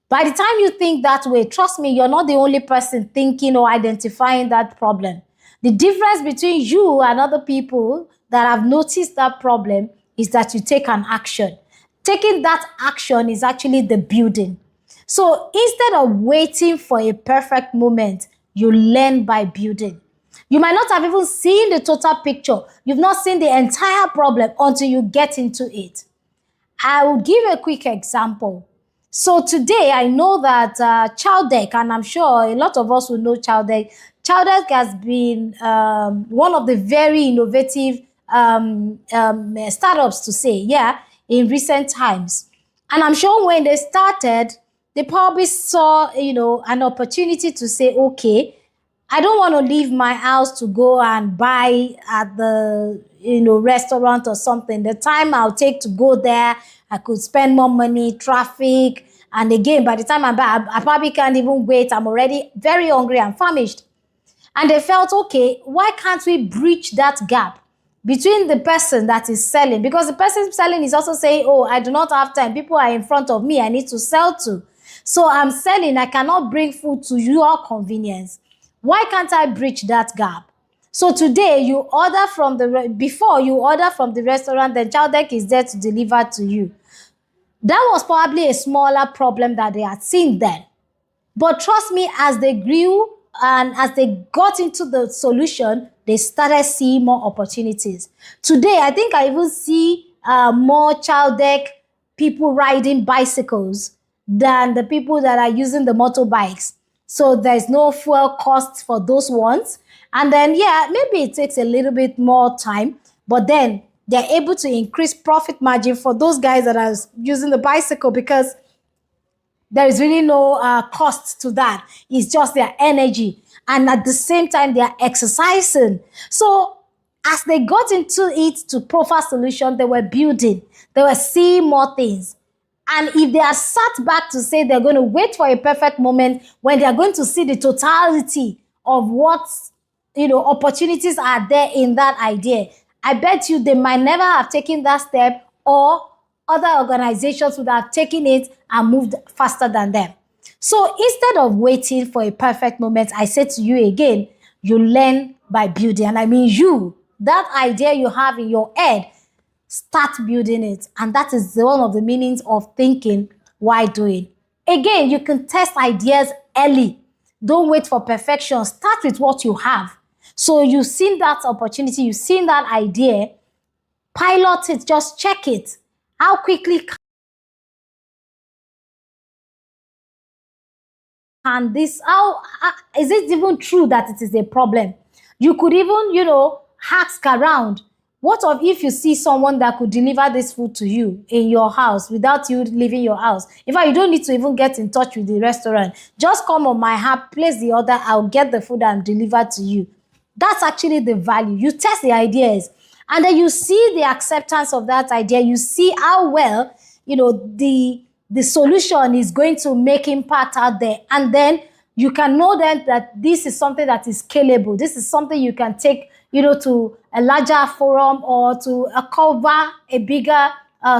By the time you think that way, trust me, you're not the only person thinking or identifying that problem. The difference between you and other people that have noticed that problem is that you take an action. Taking that action is actually the building. So instead of waiting for a perfect moment, you learn by building. You might not have even seen the total picture. You've not seen the entire problem until you get into it. I will give a quick example. So today, I know that Chowdeck, and I'm sure a lot of us will know Chowdeck. Chowdeck has been one of the very innovative startups to say, in recent times. And I'm sure when they started, they probably saw, an opportunity to say, okay, I don't want to leave my house to go and buy at the, restaurant or something. The time I'll take to go there, I could spend more money, traffic. And again, by the time I'm back, I probably can't even wait. I'm already very hungry and famished. And they felt, okay, why can't we bridge that gap between the person that is selling? Because the person selling is also saying, oh, I do not have time. People are in front of me. I need to sell to. So I'm selling. I cannot bring food to your convenience. Why can't I bridge that gap? So today you order from before you order from the restaurant, then Chowdeck is there to deliver to you. That was probably a smaller problem that they had seen then. But trust me, as they grew and as they got into the solution, they started seeing more opportunities. Today, I think I even see more Chowdeck people riding bicycles than the people that are using the motorbikes. So there's no fuel cost for those ones. And then, maybe it takes a little bit more time, but then they're able to increase profit margin for those guys that are using the bicycle because there is really no cost to that. It's just their energy. And at the same time, they are exercising. So as they got into it to profile solution, they were building. They were seeing more things. And if they are sat back to say they're going to wait for a perfect moment when they are going to see the totality of what, opportunities are there in that idea, I bet you they might never have taken that step, or other organizations would have taken it and moved faster than them. So instead of waiting for a perfect moment, I say to you again, you learn by building. And I mean that idea you have in your head, start building it. And that is one of the meanings of thinking while doing. Again, you can test ideas early. Don't wait for perfection. Start with what you have. So you've seen that opportunity, you've seen that idea, pilot it, just check it. How quickly can this, is it even true that it is a problem? You could even, ask around. What if you see someone that could deliver this food to you in your house without you leaving your house? In fact, you don't need to even get in touch with the restaurant. Just come on my app, place the order, I'll get the food and deliver to you. That's actually the value. You test the ideas and then you see the acceptance of that idea. You see how well, the solution is going to make impact out there. And then you can know then that this is something that is scalable. This is something you can take, to a larger forum or to cover a bigger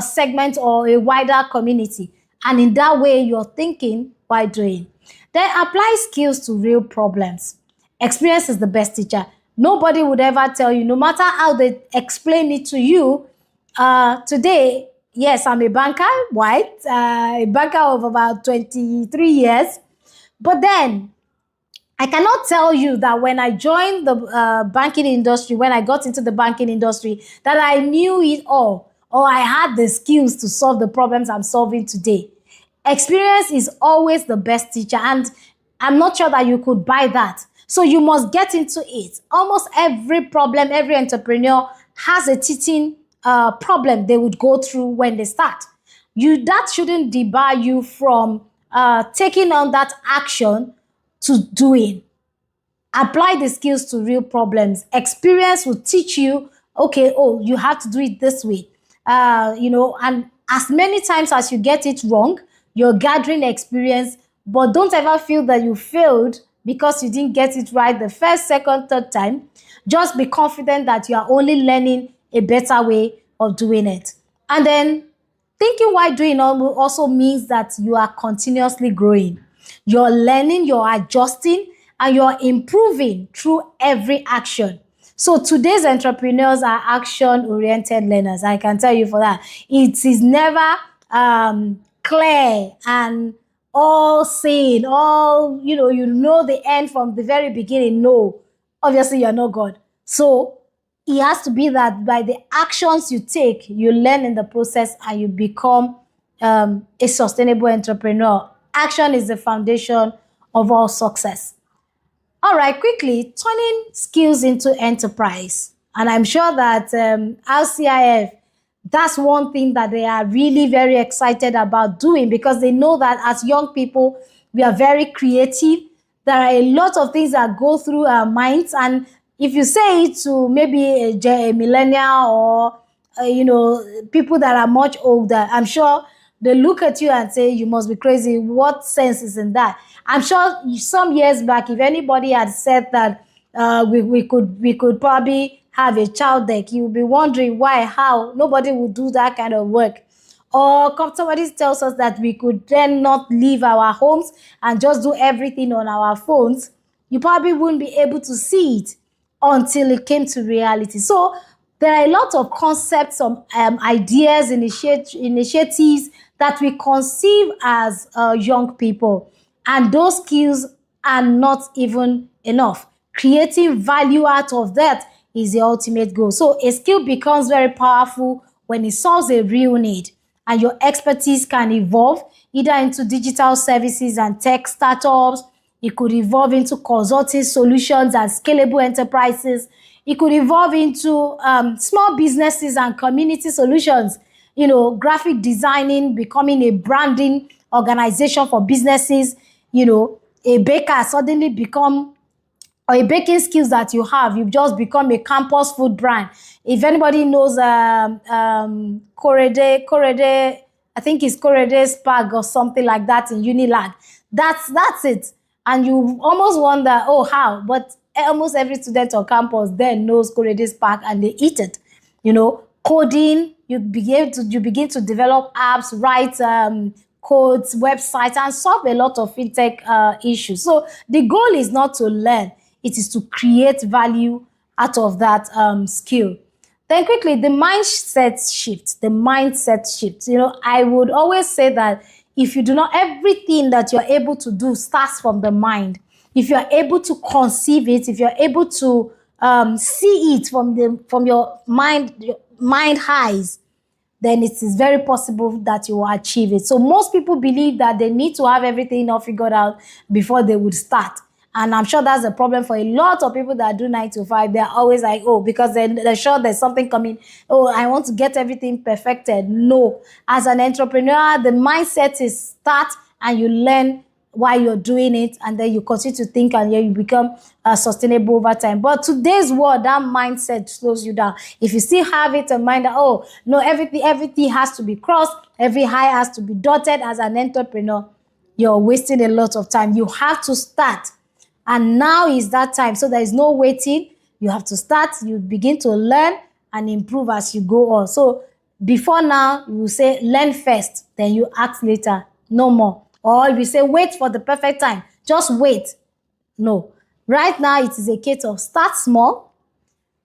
segment or a wider community. And in that way, you're thinking while doing. Then apply skills to real problems. Experience is the best teacher. Nobody would ever tell you, no matter how they explain it to you, today, yes, I'm a banker, white, a banker of about 23 years. But then I cannot tell you that when I joined the banking industry, when I got into the banking industry, that I knew it all or I had the skills to solve the problems I'm solving today. Experience is always the best teacher, and I'm not sure that you could buy that. So you must get into it. Almost every problem, every entrepreneur has a teething problem they would go through when they start. that shouldn't debar you from taking on that action to doing. Apply the skills to real problems. Experience will teach you, okay, oh, you have to do it this way. And as many times as you get it wrong, you're gathering experience, but don't ever feel that you failed because you didn't get it right the first, second, third time. Just be confident that you are only learning a better way of doing it. And then thinking while doing also means that you are continuously growing. You're learning, you're adjusting, and you're improving through every action. So today's entrepreneurs are action-oriented learners. I can tell you for that. It is never clear and all saying, you know the end from the very beginning. No, obviously you're not God. So it has to be that by the actions you take, you learn in the process and you become a sustainable entrepreneur. Action is the foundation of all success. All right, quickly, turning skills into enterprise. And I'm sure that RCIF, that's one thing that they are really very excited about doing, because they know that as young people, we are very creative. There are a lot of things that go through our minds. And if you say it to maybe a millennial or, people that are much older, I'm sure they look at you and say, you must be crazy. What sense is in that? I'm sure some years back, if anybody had said that we could probably have a child deck, you would be wondering why, how. Nobody would do that kind of work. Or somebody tells us that we could then not leave our homes and just do everything on our phones. You probably wouldn't be able to see it until it came to reality. So there are a lot of concepts, some ideas, initiatives that we conceive as young people. And those skills are not even enough. Creating value out of that is the ultimate goal. So a skill becomes very powerful when it solves a real need, and your expertise can evolve either into digital services and tech startups. It could evolve into consulting solutions and scalable enterprises. It could evolve into small businesses and community solutions. Graphic designing, becoming a branding organization for businesses. A baker suddenly become, or a baking skills that you have, you've just become a campus food brand. If anybody knows Korede, I think it's Korede Spag or something like that in Unilag. That's it. And you almost wonder, oh, how? But almost every student on campus then knows Korede Spag and they eat it. Coding, you begin to develop apps, write codes, websites, and solve a lot of fintech issues. So the goal is not to learn, it is to create value out of that skill. Then quickly, the mindset shift. I would always say that if you do not, everything that you're able to do starts from the mind. If you're able to conceive it, if you're able to see it from your mind highs, then it is very possible that you will achieve it. So most people believe that they need to have everything all figured out before they would start. And I'm sure that's a problem for a lot of people that do 9 to 5. They're always like, oh, because they're sure there's something coming. Oh, I want to get everything perfected. No. As an entrepreneur, the mindset is start and you learn while you're doing it, and then you continue to think, and you become sustainable over time. But today's world, that mindset slows you down. If you still have it in mind that, oh, no, everything has to be crossed, every I has to be dotted, as an entrepreneur, you're wasting a lot of time. You have to start. And now is that time. So there is no waiting. You have to start. You begin to learn and improve as you go on. So before now, you say learn first, then you act later. No more. Or if you say wait for the perfect time, just wait. No. Right now, it is a case of start small,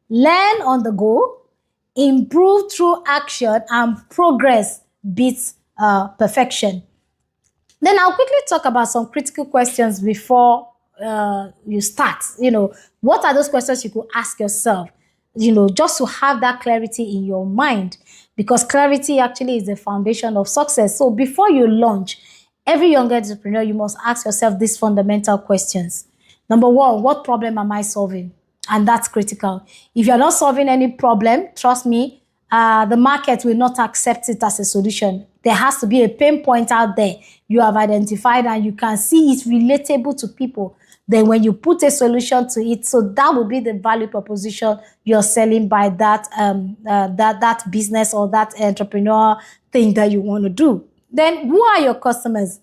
learn on the go, improve through action, and progress beats perfection. Then I'll quickly talk about some critical questions before you start. What are those questions you could ask yourself, just to have that clarity in your mind, because clarity actually is the foundation of success. So before you launch, every young entrepreneur, you must ask yourself these fundamental questions. Number one, what problem am I solving? And that's critical. If you're not solving any problem, trust me, the market will not accept it as a solution. There has to be a pain point out there you have identified and you can see it's relatable to people. Then when you put a solution to it, so that will be the value proposition you're selling by that that business or that entrepreneur thing that you want to do. Then who are your customers?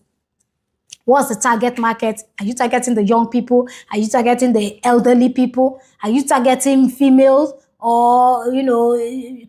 What's the target market? Are you targeting the young people? Are you targeting the elderly people? Are you targeting females or,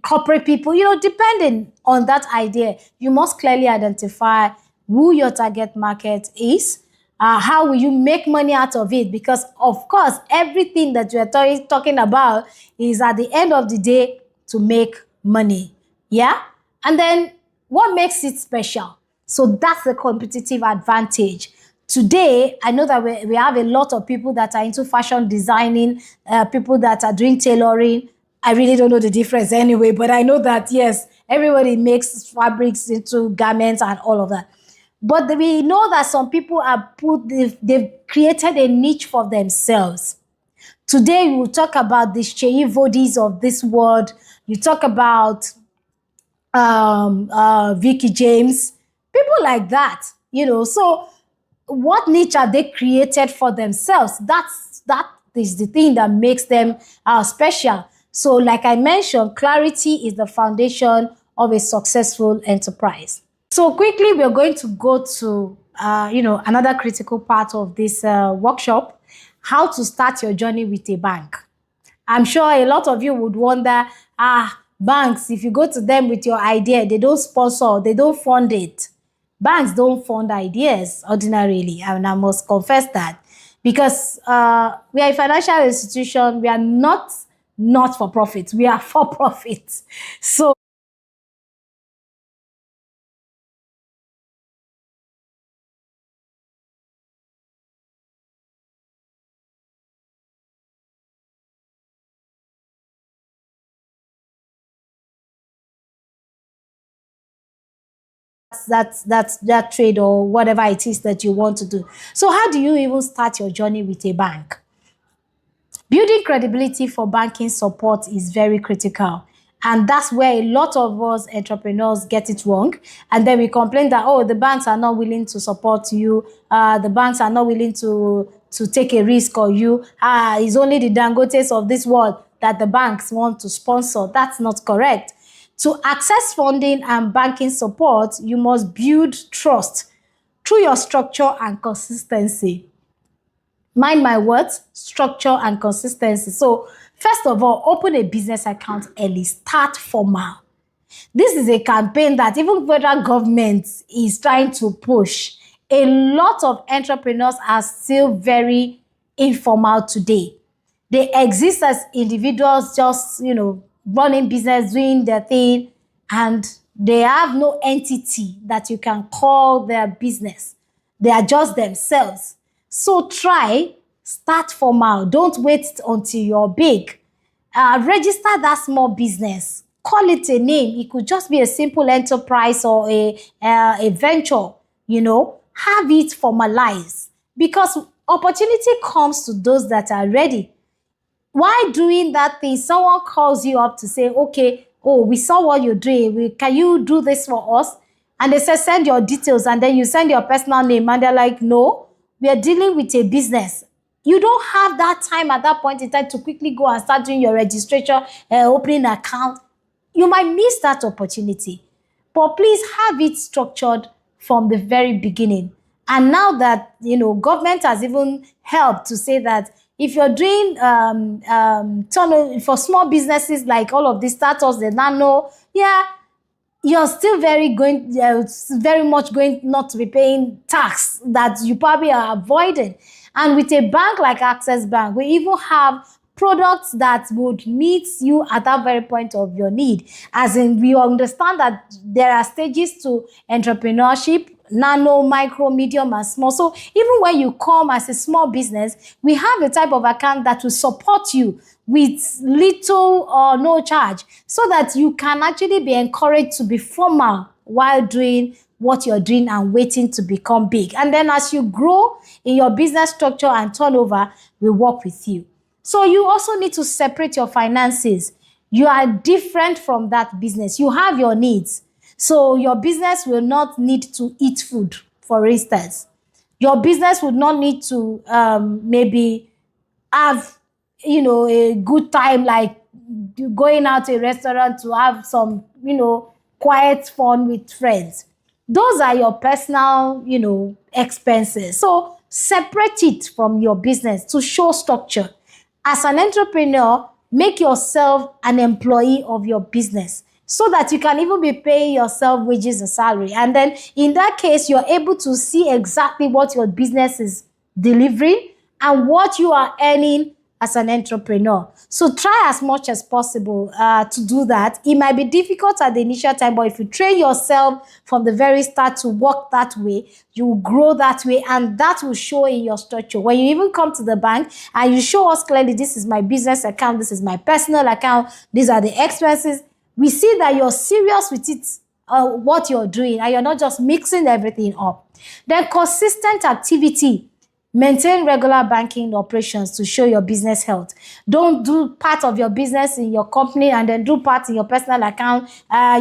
corporate people? Depending on that idea, you must clearly identify who your target market is. How will you make money out of it? Because, of course, everything that you are talking about is at the end of the day to make money. Yeah? And then what makes it special? So that's the competitive advantage. Today, I know that we have a lot of people that are into fashion designing, people that are doing tailoring. I really don't know the difference anyway, but I know that, yes, everybody makes fabrics into garments and all of that. But we know that some people they've created a niche for themselves. Today, we will talk about the Sheyi Vodis of this world. You talk about Vicky James, people like that, So what niche are they created for themselves? That is the thing that makes them special. So like I mentioned, clarity is the foundation of a successful enterprise. So quickly, we're going to go to, another critical part of this workshop, how to start your journey with a bank. I'm sure a lot of you would wonder, banks, if you go to them with your idea, they don't sponsor, they don't fund it. Banks don't fund ideas ordinarily, and I must confess that. Because we are a financial institution, we are not for profit, we are for profit. So that trade or whatever it is that you want to do. So how do you even start your journey with a bank? Building credibility for banking support is very critical. And that's where a lot of us entrepreneurs get it wrong. And then we complain that, the banks are not willing to support you. The banks are not willing to take a risk on you. It's only the Dangotes of this world that the banks want to sponsor. That's not correct. To access funding and banking support, you must build trust through your structure and consistency. Mind my words, structure and consistency. So first of all, open a business account early. Start formal. This is a campaign that even federal government is trying to push. A lot of entrepreneurs are still very informal today. They exist as individuals, just, running business, doing their thing, and they have no entity that you can call their business. They are just themselves. So start formal. Don't wait until you're big. Register that small business. Call it a name. It could just be a simple enterprise or a venture, Have it formalized. Because opportunity comes to those that are ready. While doing that thing, someone calls you up to say, okay, we saw what you're doing. Can you do this for us? And they say, send your details. And then you send your personal name. And they're like, no, we are dealing with a business. You don't have that time at that point in time to quickly go and start doing your registration, opening an account. You might miss that opportunity. But please have it structured from the very beginning. And now that, government has even helped to say that if you're doing for small businesses like all of these startups, the nano, you're still very much going not to be paying tax that you probably are avoiding. And with a bank like Access Bank, we even have products that would meet you at that very point of your need. As in, we understand that there are stages to entrepreneurship, nano, micro, medium, and small. So even when you come as a small business, we have a type of account that will support you with little or no charge so that you can actually be encouraged to be formal while doing what you're doing and waiting to become big. And then as you grow in your business structure and turnover, we work with you. So you also need to separate your finances. You are different from that business. You have your needs. So your business will not need to eat food, for instance. Your business would not need to maybe have, a good time, like going out to a restaurant to have some, quiet fun with friends. Those are your personal, expenses. So separate it from your business to show structure. As an entrepreneur, make yourself an employee of your business so that you can even be paying yourself wages and salary. And then in that case, you're able to see exactly what your business is delivering and what you are earning as an entrepreneur. So try as much as possible to do that. It might be difficult at the initial time, but if you train yourself from the very start to work that way, you will grow that way, and that will show in your structure. When you even come to the bank and you show us clearly, this is my business account, this is my personal account, these are the expenses, we see that you're serious with it, what you're doing, and you're not just mixing everything up. Then consistent activity. Maintain regular banking operations to show your business health. Don't do part of your business in your company and then do part in your personal account.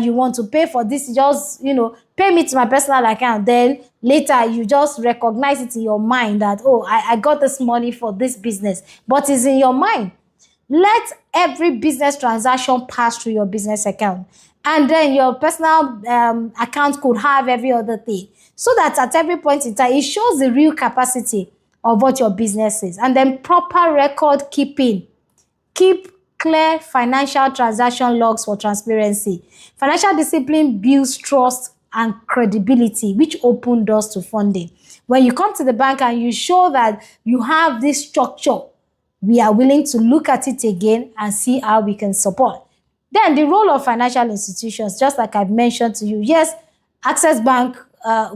You want to pay for this, just, pay me to my personal account. Then later you just recognize it in your mind that, oh, I got this money for this business, but it's in your mind. Let every business transaction pass through your business account. And then your personal account could have every other thing. So that at every point in time, it shows the real capacity of what your business is. And then proper record keeping. Keep clear financial transaction logs for transparency. Financial discipline builds trust and credibility, which open doors to funding. When you come to the bank and you show that you have this structure, we are willing to look at it again and see how we can support. Then the role of financial institutions, just like I've mentioned to you. Yes, Access Bank,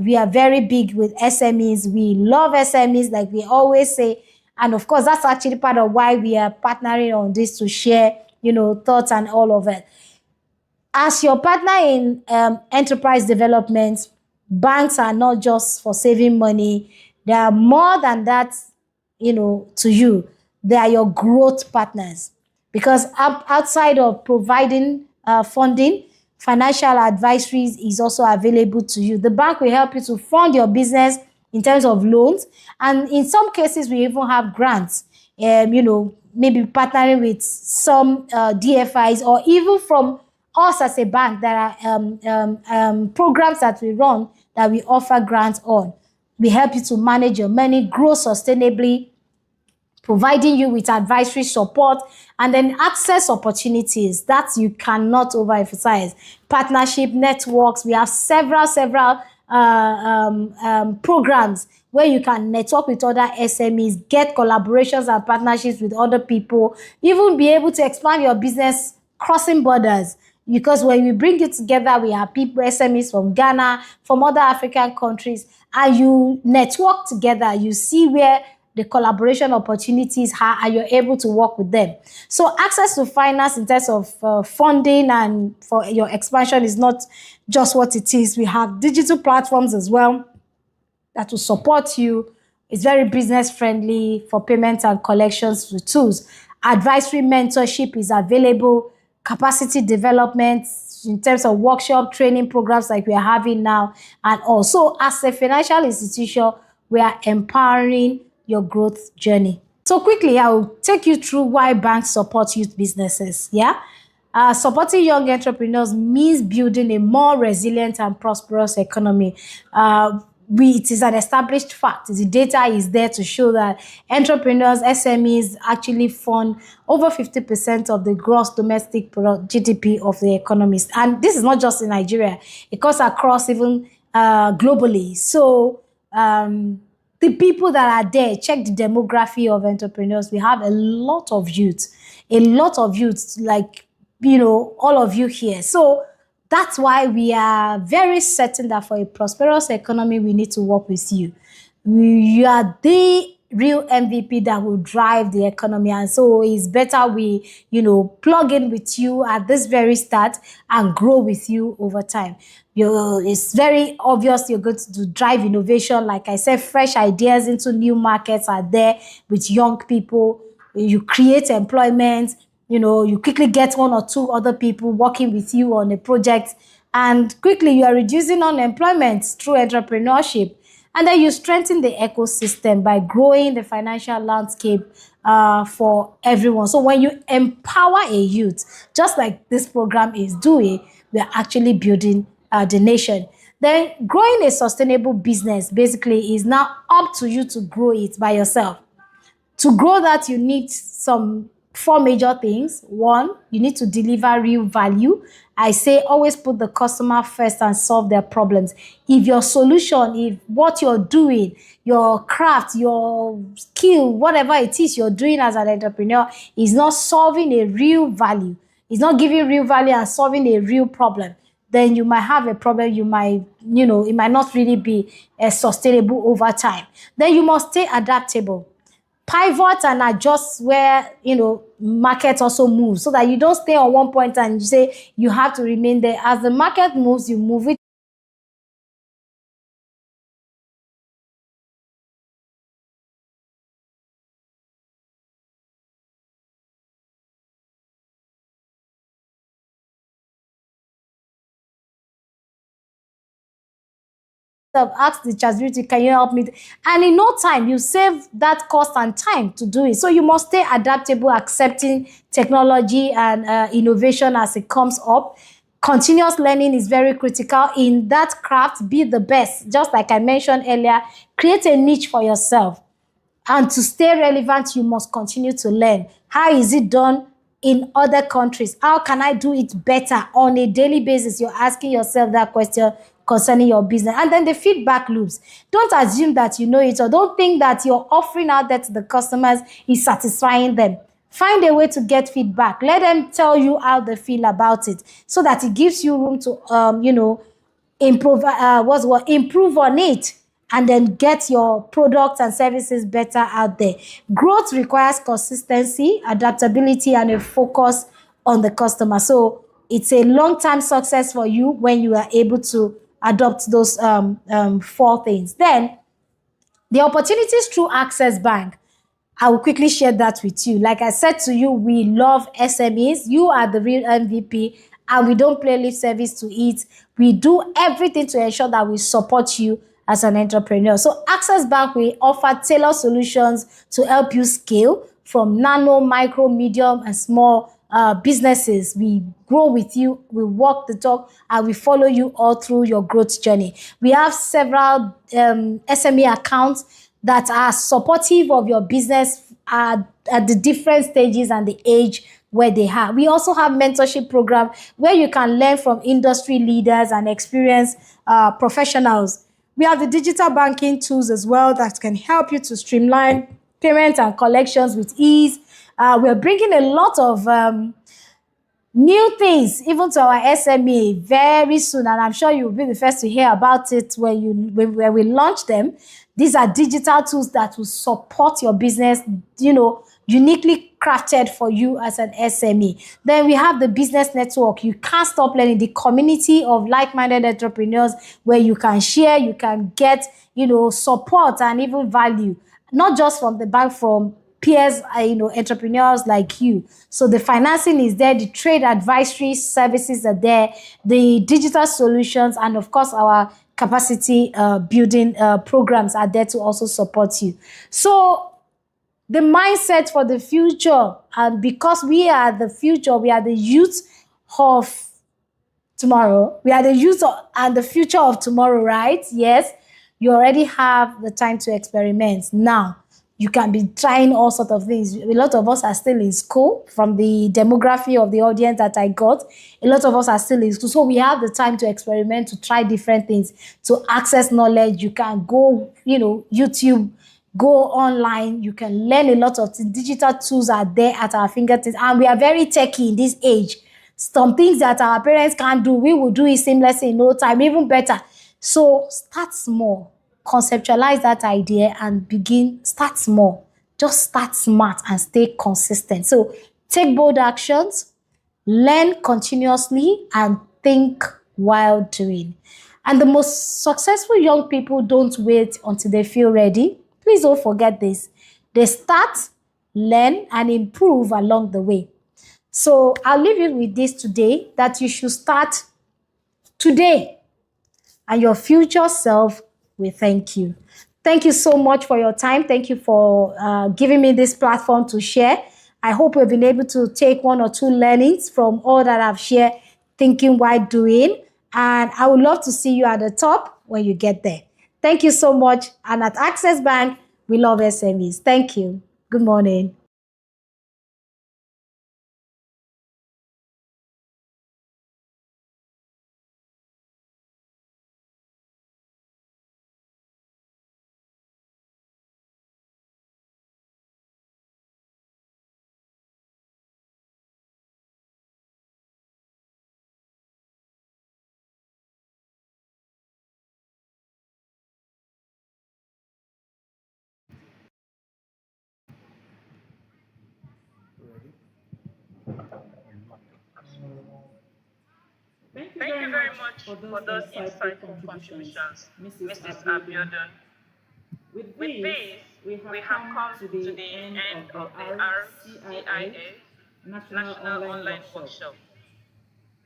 we are very big with SMEs. We love SMEs, like we always say. And of course, that's actually part of why we are partnering on this, to share, thoughts and all of it. As your partner in enterprise development, banks are not just for saving money. They are more than that, to you. They are your growth partners. Because outside of providing funding, financial advisory is also available to you. The bank will help you to fund your business in terms of loans. And in some cases, we even have grants, maybe partnering with some DFIs, or even from us as a bank. There are programs that we run that we offer grants on. We help you to manage your money, grow sustainably, providing you with advisory support, and then access opportunities that you cannot overemphasize. Partnership networks. We have several programs where you can network with other SMEs, get collaborations and partnerships with other people, even be able to expand your business crossing borders. Because when we bring it together, we have people, SMEs from Ghana, from other African countries, and you network together, you see where the collaboration opportunities are, and you're able to work with them. So access to finance in terms of funding and for your expansion is not just what it is. We have digital platforms as well that will support you. It's very business friendly for payments and collections with tools. Advisory mentorship is available. Capacity development in terms of workshop training programs like we are having now. And also, as a financial institution, we are empowering your growth journey. So quickly, I will take you through why banks support youth businesses. Yeah. Supporting young entrepreneurs means building a more resilient and prosperous economy. It is an established fact. The data is there to show that entrepreneurs, SMEs, actually fund over 50% of the gross domestic product, GDP of the economies. And this is not just in Nigeria. It goes across even globally. So the people that are there, check the demography of entrepreneurs. We have a lot of youth, like, all of you here. So that's why we are very certain that for a prosperous economy, we need to work with you. You are the real MVP that will drive the economy. And so it's better we, plug in with you at this very start and grow with you over time. It's very obvious you're going to drive innovation. Like I said, fresh ideas into new markets are there with young people. You create employment. You quickly get one or two other people working with you on a project, And quickly, you are reducing unemployment through entrepreneurship. And then you strengthen the ecosystem by growing the financial landscape for everyone. So when you empower a youth, just like this program is doing, we are actually building the nation. Then growing a sustainable business basically is now up to you to grow it by yourself. To grow that, you need some four major things. One, you need to deliver real value. I say always put the customer first and solve their problems. If your solution, if what you're doing, your craft, your skill, whatever it is you're doing as an entrepreneur is not solving a real value, it's not giving real value and solving a real problem, then you might have a problem. You might, it might not really be sustainable over time. Then you must stay adaptable, pivot and adjust where market also moves, so that you don't stay on one point and you say you have to remain there. As the market moves, you move it. Ask the ChatGPT, can you help me? And in no time, you save that cost and time to do it. So you must stay adaptable, accepting technology and innovation as it comes up. Continuous learning is very critical in that craft. Be the best. Just like I mentioned earlier, create a niche for yourself. And to stay relevant, you must continue to learn. How is it done in other countries? How can I do it better on a daily basis? You're asking yourself that question concerning your business. And then the feedback loops. Don't assume that you know it, or don't think that you're offering out that to the customers is satisfying them. Find a way to get feedback. Let them tell you how they feel about it, so that it gives you room to, improve, improve on it, and then get your products and services better out there. Growth requires consistency, adaptability, and a focus on the customer. So it's a long-term success for you when you are able to adopt those four things. Then the opportunities through Access Bank, I will quickly share that with you. Like I said to you, we love SMEs. You are the real MVP, and we don't play lip service to it. We do everything to ensure that we support you as an entrepreneur. So Access Bank, we offer tailored solutions to help you scale from nano, micro, medium, and small businesses. We grow with you, we walk the talk, and we follow you all through your growth journey. We have several SME accounts that are supportive of your business at the different stages and the age where they have. We also have mentorship program where you can learn from industry leaders and experienced professionals. We have the digital banking tools as well that can help you to streamline payments and collections with ease. We're bringing a lot of new things even to our SME very soon, and I'm sure you'll be the first to hear about it when we launch them. These are digital tools that will support your business, uniquely crafted for you as an SME. Then we have the business network. You can't stop learning. The community of like-minded entrepreneurs where you can share, you can get, support and even value, not just from the bank, from peers, entrepreneurs like you. So the financing is there, the trade advisory services are there, the digital solutions, and of course our capacity building programs are there to also support you. So the mindset for the future, and because we are the future, we are the youth of tomorrow. We are the youth and the future of tomorrow, right? Yes, you already have the time to experiment. Now, you can be trying all sorts of things. A lot of us are still in school. From the demography of the audience that I got, a lot of us are still in school. So we have the time to experiment, to try different things, to access knowledge. You can go, YouTube, go online. You can learn a lot of things. Digital tools are there at our fingertips. And we are very techy in this age. Some things that our parents can't do, we will do it seamlessly in no time, even better. So start small. Conceptualize that idea and start small. Just start smart and stay consistent. So take bold actions, learn continuously, and think while doing. And the most successful young people don't wait until they feel ready. Please don't forget this. They start, learn, and improve along the way. So I'll leave you with this today, that you should start today, and your future self will thank you. Thank you so much for your time. Thank you for giving me this platform to share. I hope we've been able to take one or two learnings from all that I've shared, thinking while doing. And I would love to see you at the top when you get there. Thank you so much. And at Access Bank, we love SMEs. Thank you. Good morning. Thank you Thank very you very much much for for those those insightful insightful contributions, contributions, Mrs. Mrs. Abiodun. Abiodun. With With this, this, we have we have come come to to the the end end of the of the RCIF RCIA National National Online Online Workshop. Workshop.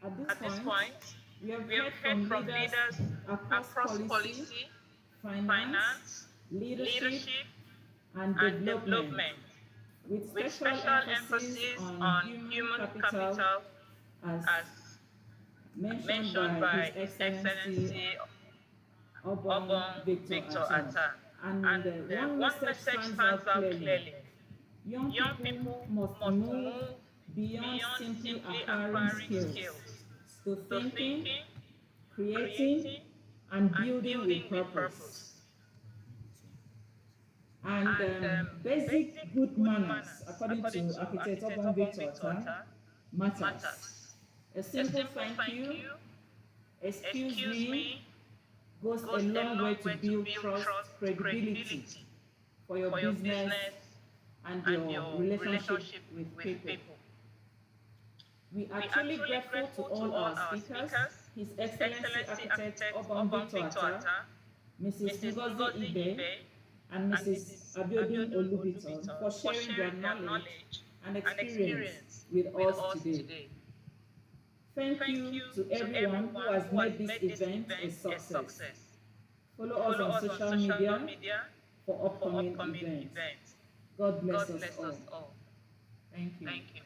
At this At this point, point, we have we have heard heard from from leaders leaders across across policy, policy, finance, finance, leadership, leadership, and and development, development, with with special special emphasis emphasis on on human human capital, capital, as as mentioned mentioned by His by His Excellency Excellency Obong Obong Victor Victor Atan. Atan. And And one one message message stands stands out out clearly. clearly. Young Young people people must must move move beyond beyond simply simply acquiring acquiring skills skills to to thinking, thinking, creating, creating, and and building with building with purpose. purpose. And And basic basic good good manners, manners, according according to to architect architect Obong Obong Victor Victor Atan, Atan, matters. matters. A A simple simple thank thank you, you, excuse excuse me, me, goes a goes a long way long to way to build build trust, trust, credibility credibility for your for your business business and and your your relationship relationship with with people. people. We are We are truly truly grateful to grateful to all all our our speakers, speakers, His His Excellency Excellency Architect Architect Obong Obong Victor Victor Atta, Atta, Mrs. Mrs. Ngozi Ngozi Ibe, Ibe, and and Mrs. Mrs. Abiodun Abiodun Olubiton Olubiton for for sharing their sharing their knowledge knowledge and and experience experience with with us us today. today. Thank Thank you you to to everyone who everyone has who has made this made this event a event a success. success. Follow us Follow on us on social social media media for for upcoming upcoming events. events. God bless God us bless all. us all. Thank you. Thank you.